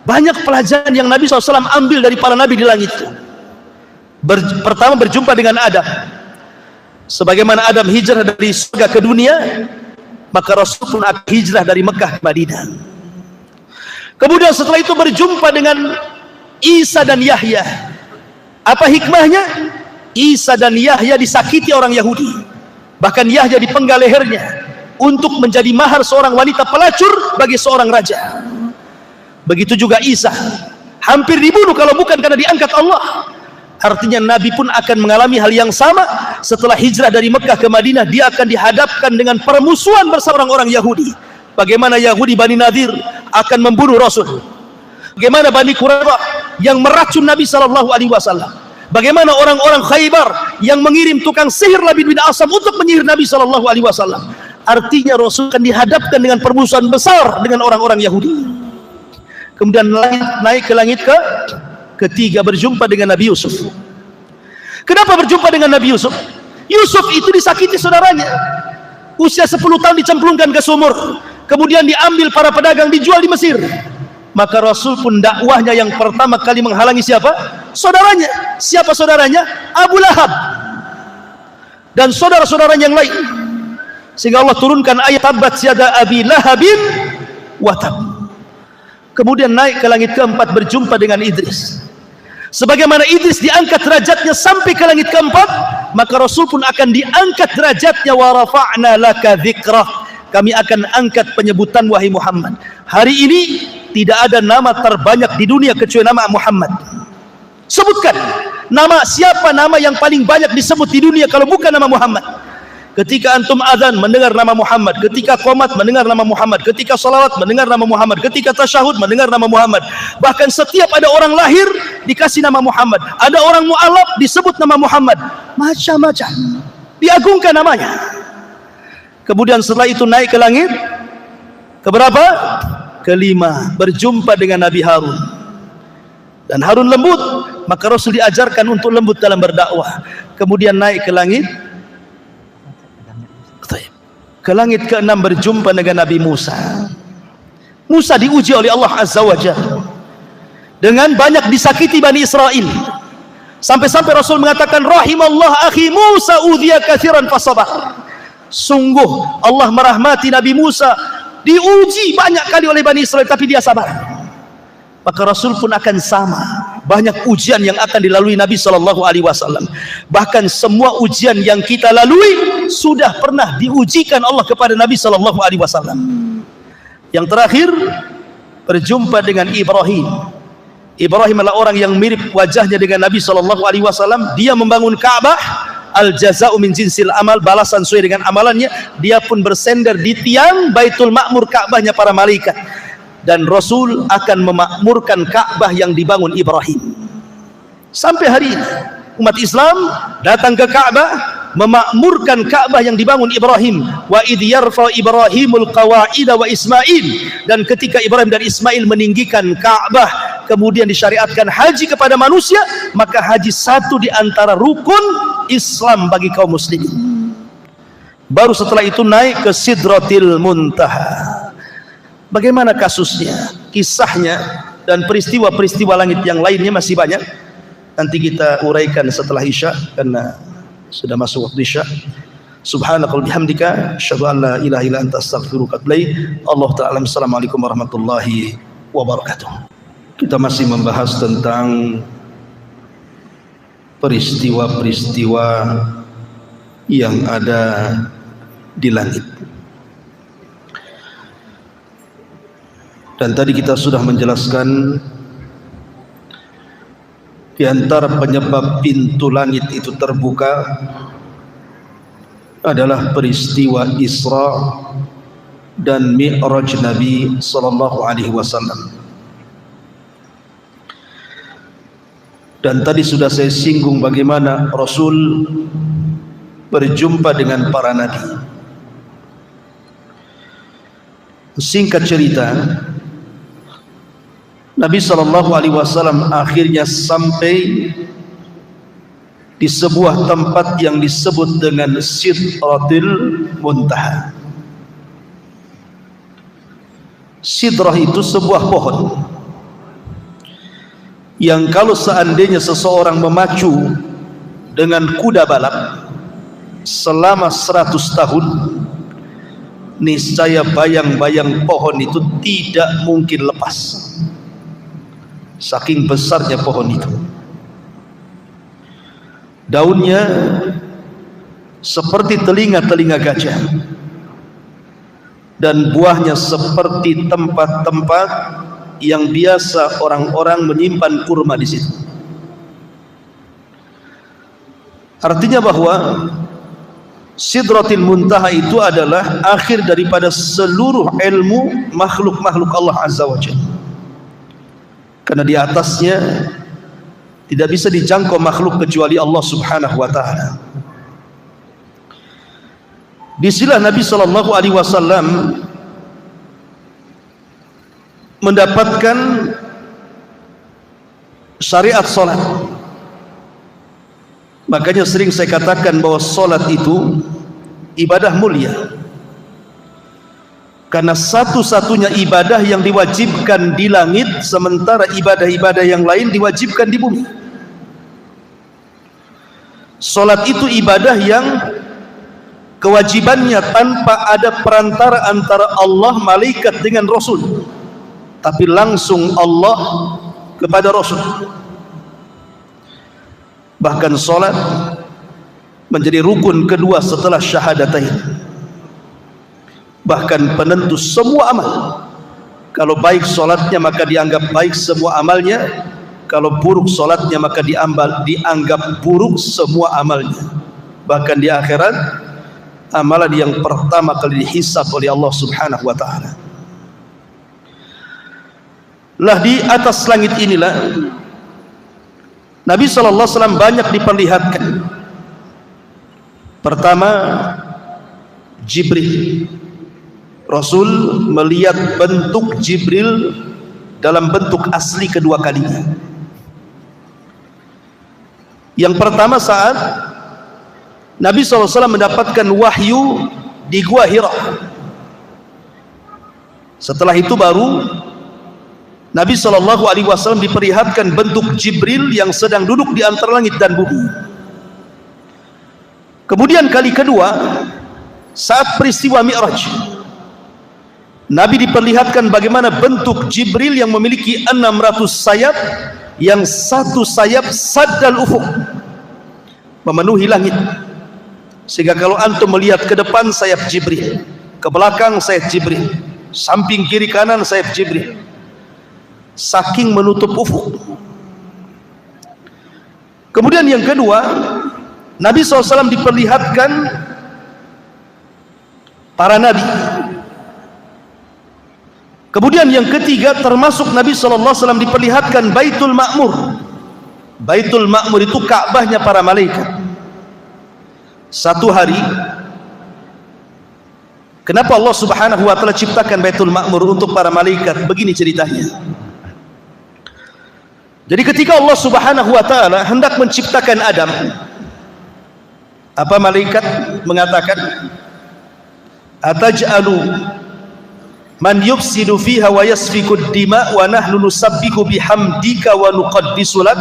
[SPEAKER 1] banyak pelajaran yang Nabi SAW ambil dari para nabi di langit. Pertama berjumpa dengan Adam. Sebagaimana Adam hijrah dari surga ke dunia, maka Rasul pun akan hijrah dari Mekah ke Madinah. Kemudian setelah itu berjumpa dengan Isa dan Yahya. Apa hikmahnya? Isa dan Yahya disakiti orang Yahudi, bahkan Yahya dipenggal lehernya untuk menjadi mahar seorang wanita pelacur bagi seorang raja. Begitu juga Isa, hampir dibunuh kalau bukan karena diangkat Allah. Artinya Nabi pun akan mengalami hal yang sama. Setelah hijrah dari Mekah ke Madinah, dia akan dihadapkan dengan permusuhan bersama orang-orang Yahudi. Bagaimana Yahudi Bani Nadir akan membunuh Rasul, bagaimana Bani Quraidah yang meracun Nabi SAW, bagaimana orang-orang Khaybar yang mengirim tukang sihir Labid bin Asam untuk menyihir Nabi SAW. Artinya Rasul akan dihadapkan dengan permusuhan besar dengan orang-orang Yahudi. Kemudian naik ke langit ketiga, berjumpa dengan Nabi Yusuf. Kenapa berjumpa dengan Nabi Yusuf? Yusuf itu disakiti saudaranya, usia 10 tahun dicemplungkan ke sumur, kemudian diambil para pedagang, dijual di Mesir. Maka Rasul pun dakwahnya yang pertama kali menghalangi siapa? Saudaranya. Siapa saudaranya? Abu Lahab dan saudara-saudaranya yang lain. Sehingga Allah turunkan ayat tabat yada abi lahabin wa tab. Kemudian naik ke langit keempat, berjumpa dengan Idris. Sebagaimana Idris diangkat derajatnya sampai ke langit keempat, maka Rasul pun akan diangkat derajatnya. Wa rafa'na laka dzikrah, kami akan angkat penyebutan wahai Muhammad. Hari ini tidak ada nama terbanyak di dunia kecuali nama Muhammad. Sebutkan nama, siapa nama yang paling banyak disebut di dunia kalau bukan nama Muhammad? Ketika antum azan mendengar nama Muhammad, ketika qomat mendengar nama Muhammad, ketika salawat mendengar nama Muhammad, ketika tasyahud mendengar nama Muhammad. Bahkan setiap ada orang lahir dikasih nama Muhammad, ada orang mu'alaf disebut nama Muhammad, macam-macam diagungkan namanya. Kemudian setelah itu naik ke langit keberapa? Kelima, berjumpa dengan Nabi Harun. Dan Harun lembut, maka Rasul diajarkan untuk lembut dalam berdakwah. Kemudian naik ke langit, ke langit ke-6 berjumpa dengan Nabi Musa. Musa diuji oleh Allah Azza wa Jalla dengan banyak disakiti Bani Israel, sampai-sampai Rasul mengatakan, rahimallah akhi Musa udhiya katsiran fasabar. Sungguh Allah merahmati Nabi Musa, diuji banyak kali oleh Bani Israel tapi dia sabar. Maka Rasul pun akan sama, banyak ujian yang akan dilalui Nabi SAW. Bahkan semua ujian yang kita lalui sudah pernah diujikan Allah kepada Nabi SAW. Yang terakhir, berjumpa dengan Ibrahim. Ibrahim adalah orang yang mirip wajahnya dengan Nabi SAW. Dia membangun Ka'bah, al-jaza'u min jinsil amal, balasan sesuai dengan amalannya. Dia pun bersender di tiang Baitul Ma'mur, Ka'bahnya para malaikat. Dan Rasul akan memakmurkan Ka'bah yang dibangun Ibrahim. Sampai hari ini umat Islam datang ke Ka'bah, memakmurkan Ka'bah yang dibangun Ibrahim. Wa idh yarfa Ibrahimul qawa'ida wa Ismail. Dan ketika Ibrahim dan Ismail meninggikan Ka'bah, kemudian disyariatkan haji kepada manusia, maka haji satu di antara rukun Islam bagi kaum muslimin. Baru setelah itu naik ke Sidratil Muntaha. Bagaimana kasusnya, kisahnya, dan peristiwa-peristiwa langit yang lainnya masih banyak. Nanti kita uraikan setelah Isya, karena sudah masuk waktu Isya. Subhanakal bihamdika asyhadu an la ilaha illa anta astaghfiruka wa atubu ilaik. Allah ta'ala. Assalamualaikum warahmatullahi wabarakatuh. Kita masih membahas tentang peristiwa-peristiwa yang ada di langit. Dan tadi kita sudah menjelaskan di antara penyebab pintu langit itu terbuka adalah peristiwa Isra dan Mi'raj Nabi sallallahu alaihi wasallam. Dan tadi sudah saya singgung bagaimana Rasul berjumpa dengan para nabi. Singkat cerita, Nabi SAW akhirnya sampai di sebuah tempat yang disebut dengan Sidratil Muntaha. Sidrah itu sebuah pohon yang kalau seandainya seseorang memacu dengan kuda balap selama 100 tahun, niscaya bayang-bayang pohon itu tidak mungkin lepas. Saking besarnya pohon itu. Daunnya seperti telinga-telinga gajah, dan buahnya seperti tempat-tempat yang biasa orang-orang menyimpan kurma di situ. Artinya bahwa Sidratil Muntaha itu adalah akhir daripada seluruh ilmu makhluk-makhluk Allah Azza wa Jalla. Karena di atasnya tidak bisa dijangkau makhluk kecuali Allah Subhanahu wa taala. Disinilah Nabi sallallahu alaihi wasallam mendapatkan syariat salat. Makanya sering saya katakan bahwa salat itu ibadah mulia. Karena satu-satunya ibadah yang diwajibkan di langit, sementara ibadah-ibadah yang lain diwajibkan di bumi. Salat itu ibadah yang kewajibannya tanpa ada perantara antara Allah, malaikat dengan Rasul, tapi langsung Allah kepada Rasul. Bahkan salat menjadi rukun kedua setelah syahadatain. Bahkan penentu semua amal. Kalau baik solatnya maka dianggap baik semua amalnya. Kalau buruk solatnya maka dianggap buruk semua amalnya. Bahkan di akhirat, amalan yang pertama kali dihisab oleh Allah Subhanahu wa ta'ala. Lah di atas langit inilah Nabi SAW banyak diperlihatkan. Pertama, Jibril. Rasul melihat bentuk Jibril dalam bentuk asli kedua kalinya. Yang pertama saat Nabi SAW mendapatkan wahyu di Gua Hira. Setelah itu baru Nabi SAW diperlihatkan bentuk Jibril yang sedang duduk di antara langit dan bumi. Kemudian kali kedua saat peristiwa Mi'raj, Nabi diperlihatkan bagaimana bentuk Jibril yang memiliki 600 sayap, yang satu sayap saddal ufuk, memenuhi langit, sehingga kalau antum melihat ke depan sayap Jibril, ke belakang sayap Jibril, samping kiri kanan sayap Jibril, saking menutup ufuk. Kemudian yang kedua, Nabi SAW diperlihatkan para nabi. Kemudian yang ketiga, termasuk Nabi SAW diperlihatkan Baitul Ma'mur. Baitul Ma'mur itu Ka'bahnya para malaikat. Satu hari, kenapa Allah Subhanahu wa Ta'ala ciptakan Baitul Ma'mur untuk para malaikat? Begini ceritanya. Jadi ketika Allah Subhanahu wa Ta'ala hendak menciptakan Adam, apa malaikat mengatakan, ataj'alu man yufsidu fiha wa yasfiku dima wa nahnu nusabbihu bihamdika wa nuqaddisu lak,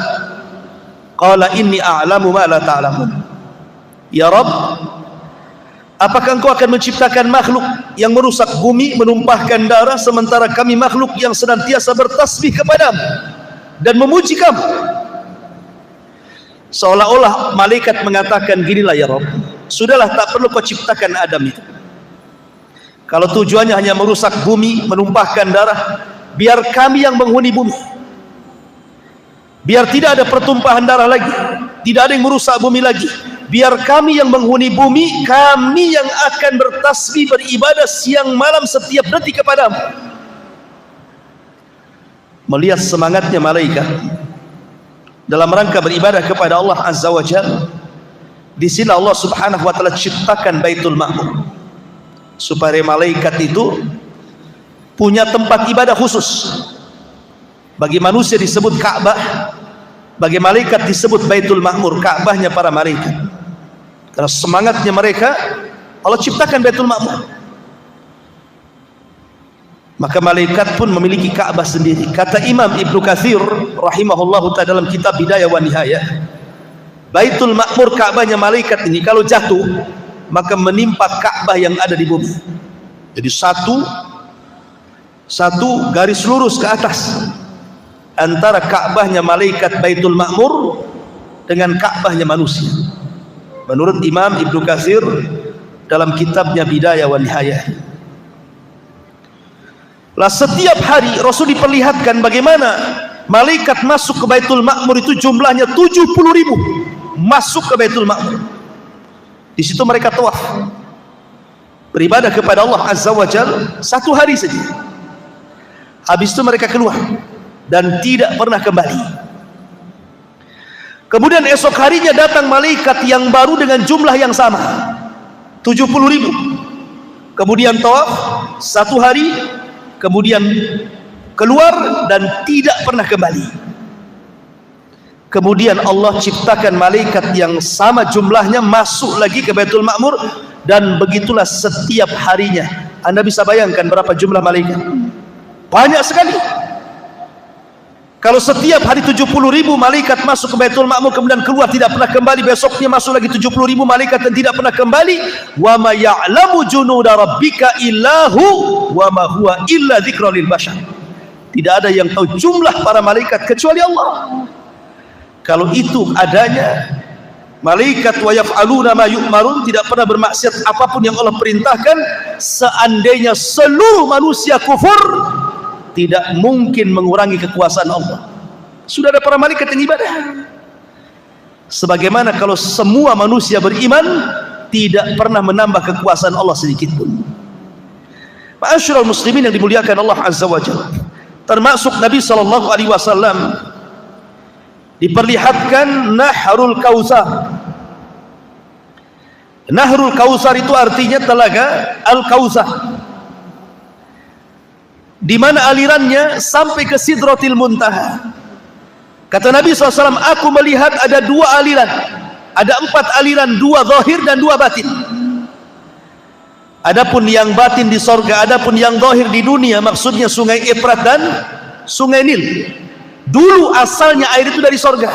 [SPEAKER 1] qala inni a'lamu ma la ta'lamun. Ya Rabb, apakah engkau akan menciptakan makhluk yang merusak bumi, menumpahkan darah, sementara kami makhluk yang senantiasa bertasbih kepadamu dan memuji kamu? Seolah-olah malaikat mengatakan, ginilah ya Rabb, sudahlah, tak perlu kau ciptakan Adam itu. Kalau tujuannya hanya merusak bumi, menumpahkan darah, biar kami yang menghuni bumi, biar tidak ada pertumpahan darah lagi, tidak ada yang merusak bumi lagi, biar kami yang menghuni bumi, kami yang akan bertasbih, beribadah siang malam setiap detik kepadamu. Melihat semangatnya malaikat dalam rangka beribadah kepada Allah Azza wa Jalla, di sini Allah Subhanahu wa Ta'ala ciptakan Baitul Ma'mur, supaya malaikat itu punya tempat ibadah khusus. Bagi manusia disebut Ka'bah, bagi malaikat disebut Baitul Ma'mur, Ka'bahnya para malaikat. Karena semangatnya mereka, Allah ciptakan Baitul Ma'mur. Maka malaikat pun memiliki Ka'bah sendiri. Kata Imam Ibnu Katsir rahimahullahu ta'ala dalam kitab Bidayah wa Nihayah, Baitul Ma'mur, Ka'bahnya malaikat ini, kalau jatuh maka menimpa Ka'bah yang ada di bumi. Jadi satu garis lurus ke atas antara Ka'bahnya malaikat Baitul Ma'mur dengan Ka'bahnya manusia, menurut Imam Ibnu Katsir dalam kitabnya Bidayah wa Nihayah. Lah setiap hari Rasul diperlihatkan bagaimana malaikat masuk ke Baitul Ma'mur itu jumlahnya 70.000 masuk ke Baitul Ma'mur. Di situ mereka tawaf, beribadah kepada Allah Azza wa Jalla satu hari saja. Habis itu mereka keluar dan tidak pernah kembali. Kemudian esok harinya datang malaikat yang baru dengan jumlah yang sama, 70.000. Kemudian tawaf satu hari, kemudian keluar dan tidak pernah kembali. Kemudian Allah ciptakan malaikat yang sama jumlahnya masuk lagi ke Baitul Ma'mur, dan begitulah setiap harinya. Anda bisa bayangkan berapa jumlah malaikat? Banyak sekali. Kalau setiap hari 70.000 malaikat masuk ke Baitul Ma'mur kemudian keluar tidak pernah kembali, besoknya masuk lagi 70.000 malaikat dan tidak pernah kembali. Wa ma ya'lamu junuda rabbika illahu wa ma huwa illa dzikra lil bashar. Tidak ada yang tahu jumlah para malaikat kecuali Allah. Kalau itu adanya, malaikat wa yaf'aluna ma yu'marun, tidak pernah bermaksiat apapun yang Allah perintahkan. Seandainya seluruh manusia kufur, tidak mungkin mengurangi kekuasaan Allah. Sudah ada para malaikat yang ibadah. Sebagaimana kalau semua manusia beriman, tidak pernah menambah kekuasaan Allah sedikit pun. Ma'asyiral muslimin yang dimuliakan Allah Azza wa Jalla, termasuk Nabi SAW diperlihatkan Nahrul Kautsar. Nahrul Kautsar itu artinya telaga Al-Kautsar, di mana alirannya sampai ke Sidratil Muntaha. Kata Nabi SAW, aku melihat ada 2 aliran, ada 4 aliran, 2 zahir dan 2 batin. Adapun yang batin di sorga, adapun yang zahir di dunia, maksudnya sungai Efrat dan sungai Nil. Dulu asalnya air itu dari sorga,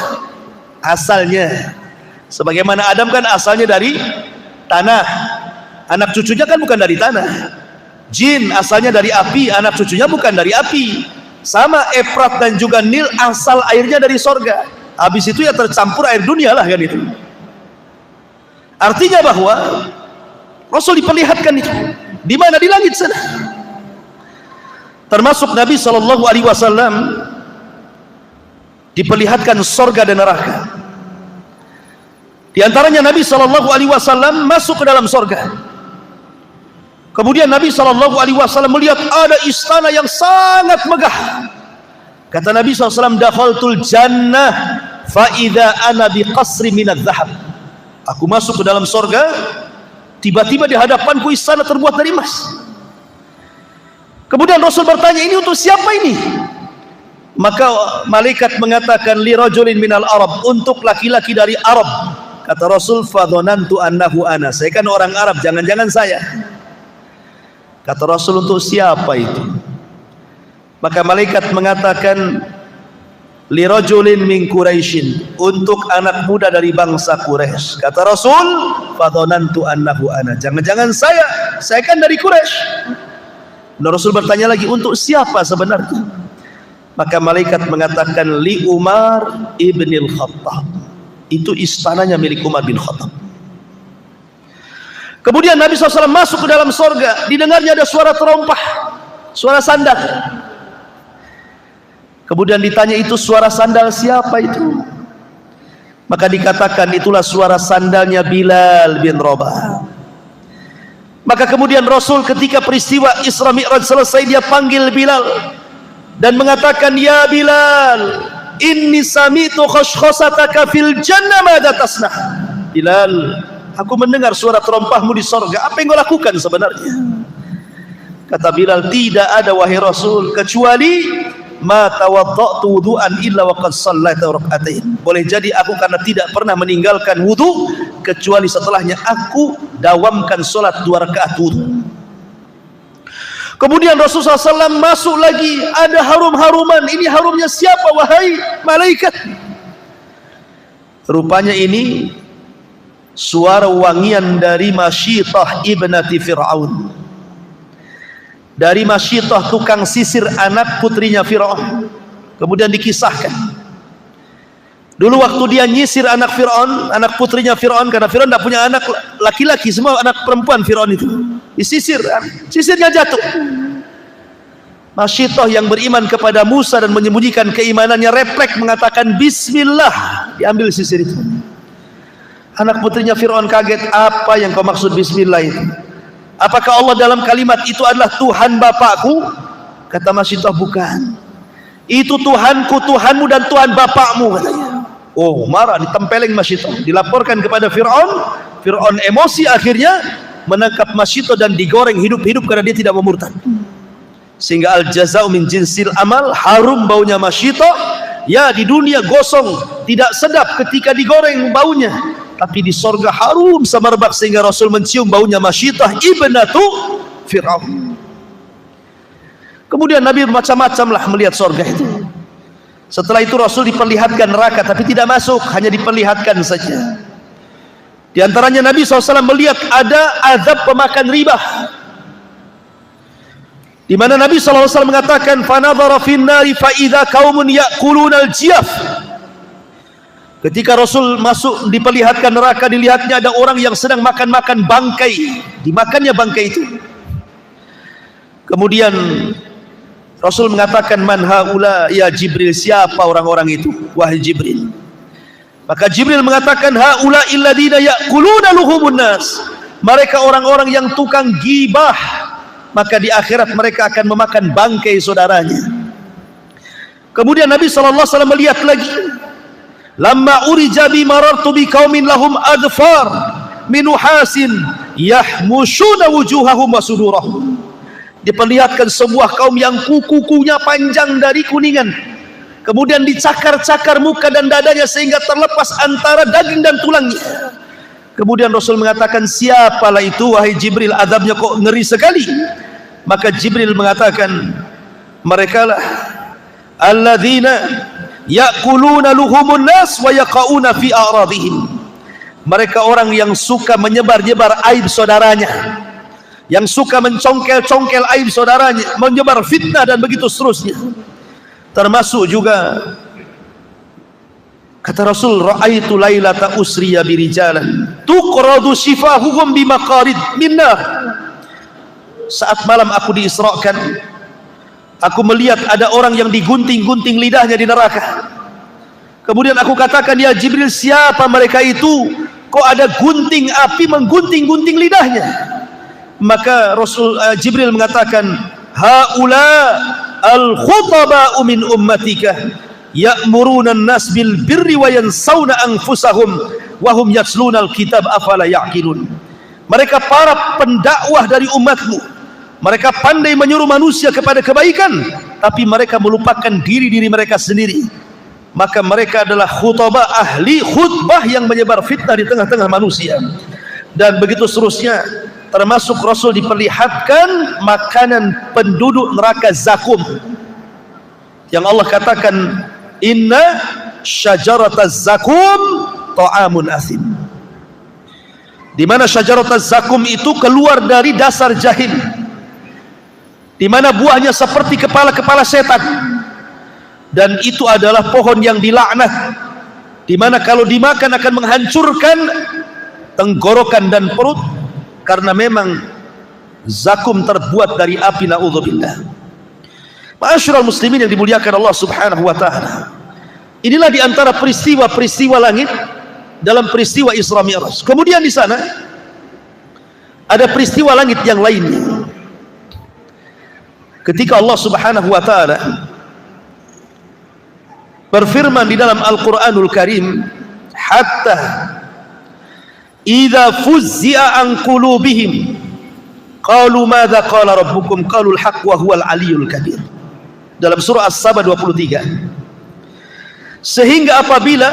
[SPEAKER 1] asalnya. Sebagaimana Adam kan asalnya dari tanah, anak cucunya kan bukan dari tanah. Jin asalnya dari api, anak cucunya bukan dari api. Sama Efrat dan juga Nil asal airnya dari sorga. Habis itu ya tercampur air dunia lah kan itu. Artinya bahwa Rasul diperlihatkan itu di mana? Di langit sana. Termasuk Nabi SAW diperlihatkan sorga dan neraka. Di antaranya Nabi SAW masuk ke dalam sorga. Kemudian Nabi SAW melihat ada istana yang sangat megah. Kata Nabi SAW, dakhaltul jannah fa idza ana bi qasri minadz zahab. Aku masuk ke dalam sorga, tiba-tiba di hadapanku istana terbuat dari emas. Kemudian Rasul bertanya, ini untuk siapa ini? Maka malaikat mengatakan, li rajulin minal Arab, untuk laki-laki dari Arab. Kata Rasul, fadhanantu annahu ana, saya kan orang Arab, jangan-jangan saya. Kata Rasul, untuk siapa itu? Maka malaikat mengatakan, li rajulin min Quraisyin, untuk anak muda dari bangsa Quraisy. Kata Rasul, fadhanantu annahu ana, jangan-jangan saya kan dari Quraisy. Dan Rasul bertanya lagi, untuk siapa sebenarnya? Maka malaikat mengatakan, li Umar ibnil Khattab, itu istananya milik Umar bin Khattab. Kemudian Nabi SAW masuk ke dalam sorga, didengarnya ada suara terompah, suara sandal. Kemudian ditanya, itu suara sandal siapa itu? Maka dikatakan, itulah suara sandalnya Bilal bin Rabah. Maka kemudian Rasul ketika peristiwa Isra Mi'raj selesai, dia panggil Bilal dan mengatakan, ya Bilal, inni sami'tu khashkhasataka fil jannah, madza tasnah? Bilal, aku mendengar suara terompahmu di sorga, apa yang kau lakukan sebenarnya? Kata Bilal, tidak ada wahai Rasul, kecuali ma tawadda'tu wudu'an illa wa qad shallaitu rak'atain. Boleh jadi aku karena tidak pernah meninggalkan wudu, kecuali setelahnya aku dawamkan solat 2 rakaat wudu. Kemudian Rasulullah SAW masuk lagi, ada harum-haruman. Ini harumnya siapa wahai malaikat? Rupanya ini suara wangian dari Masyitah ibnati Fir'aun, dari Masyitah tukang sisir anak putrinya Fir'aun. Kemudian dikisahkan dulu waktu dia nyisir anak Fir'aun, anak putrinya Fir'aun, karena Fir'aun tidak punya anak laki-laki, semua anak perempuan Fir'aun itu disisir, sisirnya jatuh. Masyitah yang beriman kepada Musa dan menyembunyikan keimanannya refleks mengatakan Bismillah, diambil sisir itu. Anak putrinya Fir'aun kaget, apa yang kau maksud Bismillah itu? Apakah Allah dalam kalimat itu adalah Tuhan bapakku? Kata Masyitah, bukan, itu Tuhanku, Tuhanmu dan Tuhan bapakmu, katanya. Oh, marah, ditempeleng Masyitah, dilaporkan kepada Fir'aun. Fir'aun emosi, akhirnya menangkap Masyitah dan digoreng hidup-hidup karena dia tidak mau murtad. Sehingga al-jaza'u min jinsil amal, harum baunya Masyitah. Ya, di dunia gosong, tidak sedap ketika digoreng baunya, tapi di sorga harum semerbak sehingga Rasul mencium baunya Masyitah ibnatu Fir'aun. Kemudian Nabi macam-macam lah melihat sorga itu. Setelah itu Rasul diperlihatkan neraka, tapi tidak masuk, hanya diperlihatkan saja. Di antaranya Nabi SAW melihat ada azab pemakan riba, di mana Nabi SAW mengatakan, fanadhara fin nari fa idza qaumun ya'kuluna al-jiyaf. Ketika Rasul masuk diperlihatkan neraka, dilihatnya ada orang yang sedang makan-makan bangkai, dimakannya bangkai itu. Kemudian Rasul mengatakan, man haula ya Jibril, siapa orang-orang itu wahai Jibril? Maka Jibril mengatakan, haula illadina ya'kuluna luhumun nas, mereka orang-orang yang tukang gibah, maka di akhirat mereka akan memakan bangkai saudaranya. Kemudian Nabi SAW melihat lagi, lamma urija bi marartu bi qaumin lahum adfar min nuhasin yahmushuna wujuhahum wa sudurahum. Diperlihatkan sebuah kaum yang kuku-kukunya panjang dari kuningan, kemudian dicakar-cakar muka dan dadanya sehingga terlepas antara daging dan tulangnya. Kemudian Rasul mengatakan, siapalah itu wahai Jibril, azabnya kok ngeri sekali? Maka Jibril mengatakan, merekalah alladzina ya'kuluna luhumun nas wa yaqauna fi a'radihim. Mereka orang yang suka menyebar-nyebar aib saudaranya, yang suka mencongkel-congkel aib saudaranya, menyebar fitnah dan begitu seterusnya. Termasuk juga kata Rasul, ra'aitu lailata usriya birijalan tuqradu shifahuhum bimaqarid minnar. Saat malam aku diisrakan, aku melihat ada orang yang digunting-gunting lidahnya di neraka. Kemudian aku katakan, ya Jibril, siapa mereka itu? Kok ada gunting api menggunting-gunting lidahnya? Maka Jibril mengatakan, haula al-khutaba'u min ummatika ya'muruna an-nas bil birri wa yansawna anfusahum wa hum yatluna al-kitab afala ya'qilun. Mereka para pendakwah dari umatmu. Mereka pandai menyuruh manusia kepada kebaikan, tapi mereka melupakan diri-diri mereka sendiri. Maka mereka adalah khutbah, ahli khutbah yang menyebar fitnah di tengah-tengah manusia. Dan begitu seterusnya. Termasuk Rasul diperlihatkan makanan penduduk neraka zakum, yang Allah katakan, inna syajarataz zakum ta'amun asim. Di mana syajarataz zakum itu keluar dari dasar jahim, di mana buahnya seperti kepala-kepala setan. Dan itu adalah pohon yang dilaknat, di mana kalau dimakan akan menghancurkan tenggorokan dan perut, karena memang zakum terbuat dari api, na'udzubillah. Ma'asyiral muslimin yang dimuliakan Allah Subhanahu wa taala. Inilah diantara peristiwa-peristiwa langit dalam peristiwa Isra Mi'raj. Kemudian di sana ada peristiwa langit yang lainnya. Ketika Allah Subhanahu wa taala berfirman di dalam Al-Qur'anul Karim, hatta idza fuzzi'a an qulubihim qalu madza qala rabbukum qalu al-haq wa huwal aliyyul kabir. Dalam surah As-Saba 23. Sehingga apabila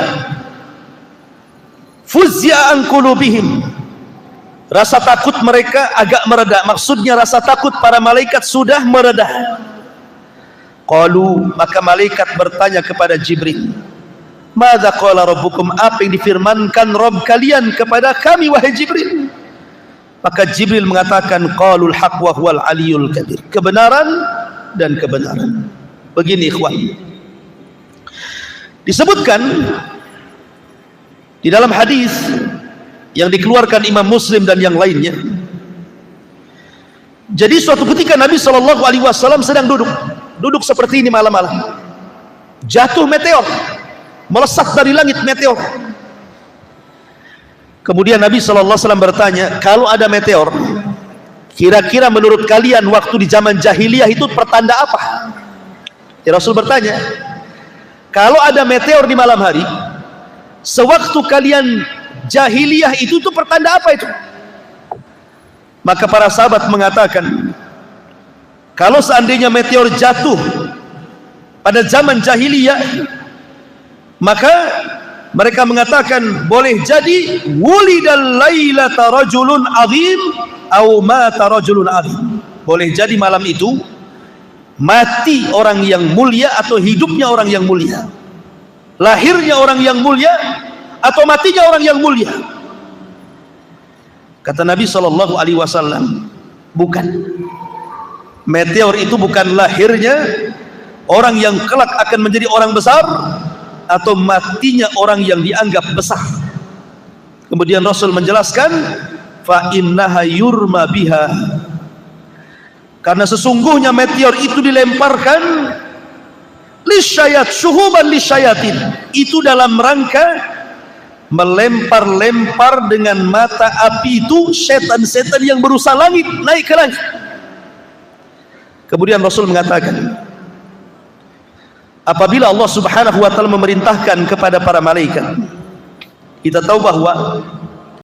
[SPEAKER 1] fuzzi'a an qulubihim, rasa takut mereka agak mereda, maksudnya rasa takut para malaikat sudah mereda. Qalu, maka malaikat bertanya kepada Jibril, madza qala rabbukum, apa yang difirmankan Rabb kalian kepada kami wahai Jibril? Maka Jibril mengatakan, qalul haq wa huwal aliyyul kabir, kebenaran dan kebenaran. Begini ikhwan, disebutkan di dalam hadis yang dikeluarkan Imam Muslim dan yang lainnya. Jadi suatu ketika Nabi SAW sedang duduk seperti ini malam-malam, jatuh meteor, melesat dari langit meteor. Kemudian Nabi SAW bertanya, kalau ada meteor, kira-kira menurut kalian waktu di zaman jahiliyah itu pertanda apa? Ya, Rasul bertanya, kalau ada meteor di malam hari, sewaktu kalian jahiliyah itu pertanda apa itu? Maka para sahabat mengatakan, kalau seandainya meteor jatuh pada zaman jahiliyah, maka mereka mengatakan boleh jadi wulidal lailata rajulun azim au mata rajulun azim. Boleh jadi malam itu mati orang yang mulia atau hidupnya orang yang mulia, lahirnya orang yang mulia atau matinya orang yang mulia. Kata Nabi SAW, bukan. Meteor itu bukan lahirnya orang yang kelak akan menjadi orang besar atau matinya orang yang dianggap besar. Kemudian Rasul menjelaskan, fa innaha yurma biha, karena sesungguhnya meteor itu dilemparkan lisyayat syuhuban lisyayatin, itu dalam rangka melempar-lempar dengan mata api itu setan-setan yang berusaha langit, naik ke langit. Kemudian Rasul mengatakan, apabila Allah Subhanahu wa taala memerintahkan kepada para malaikat, kita tahu bahwa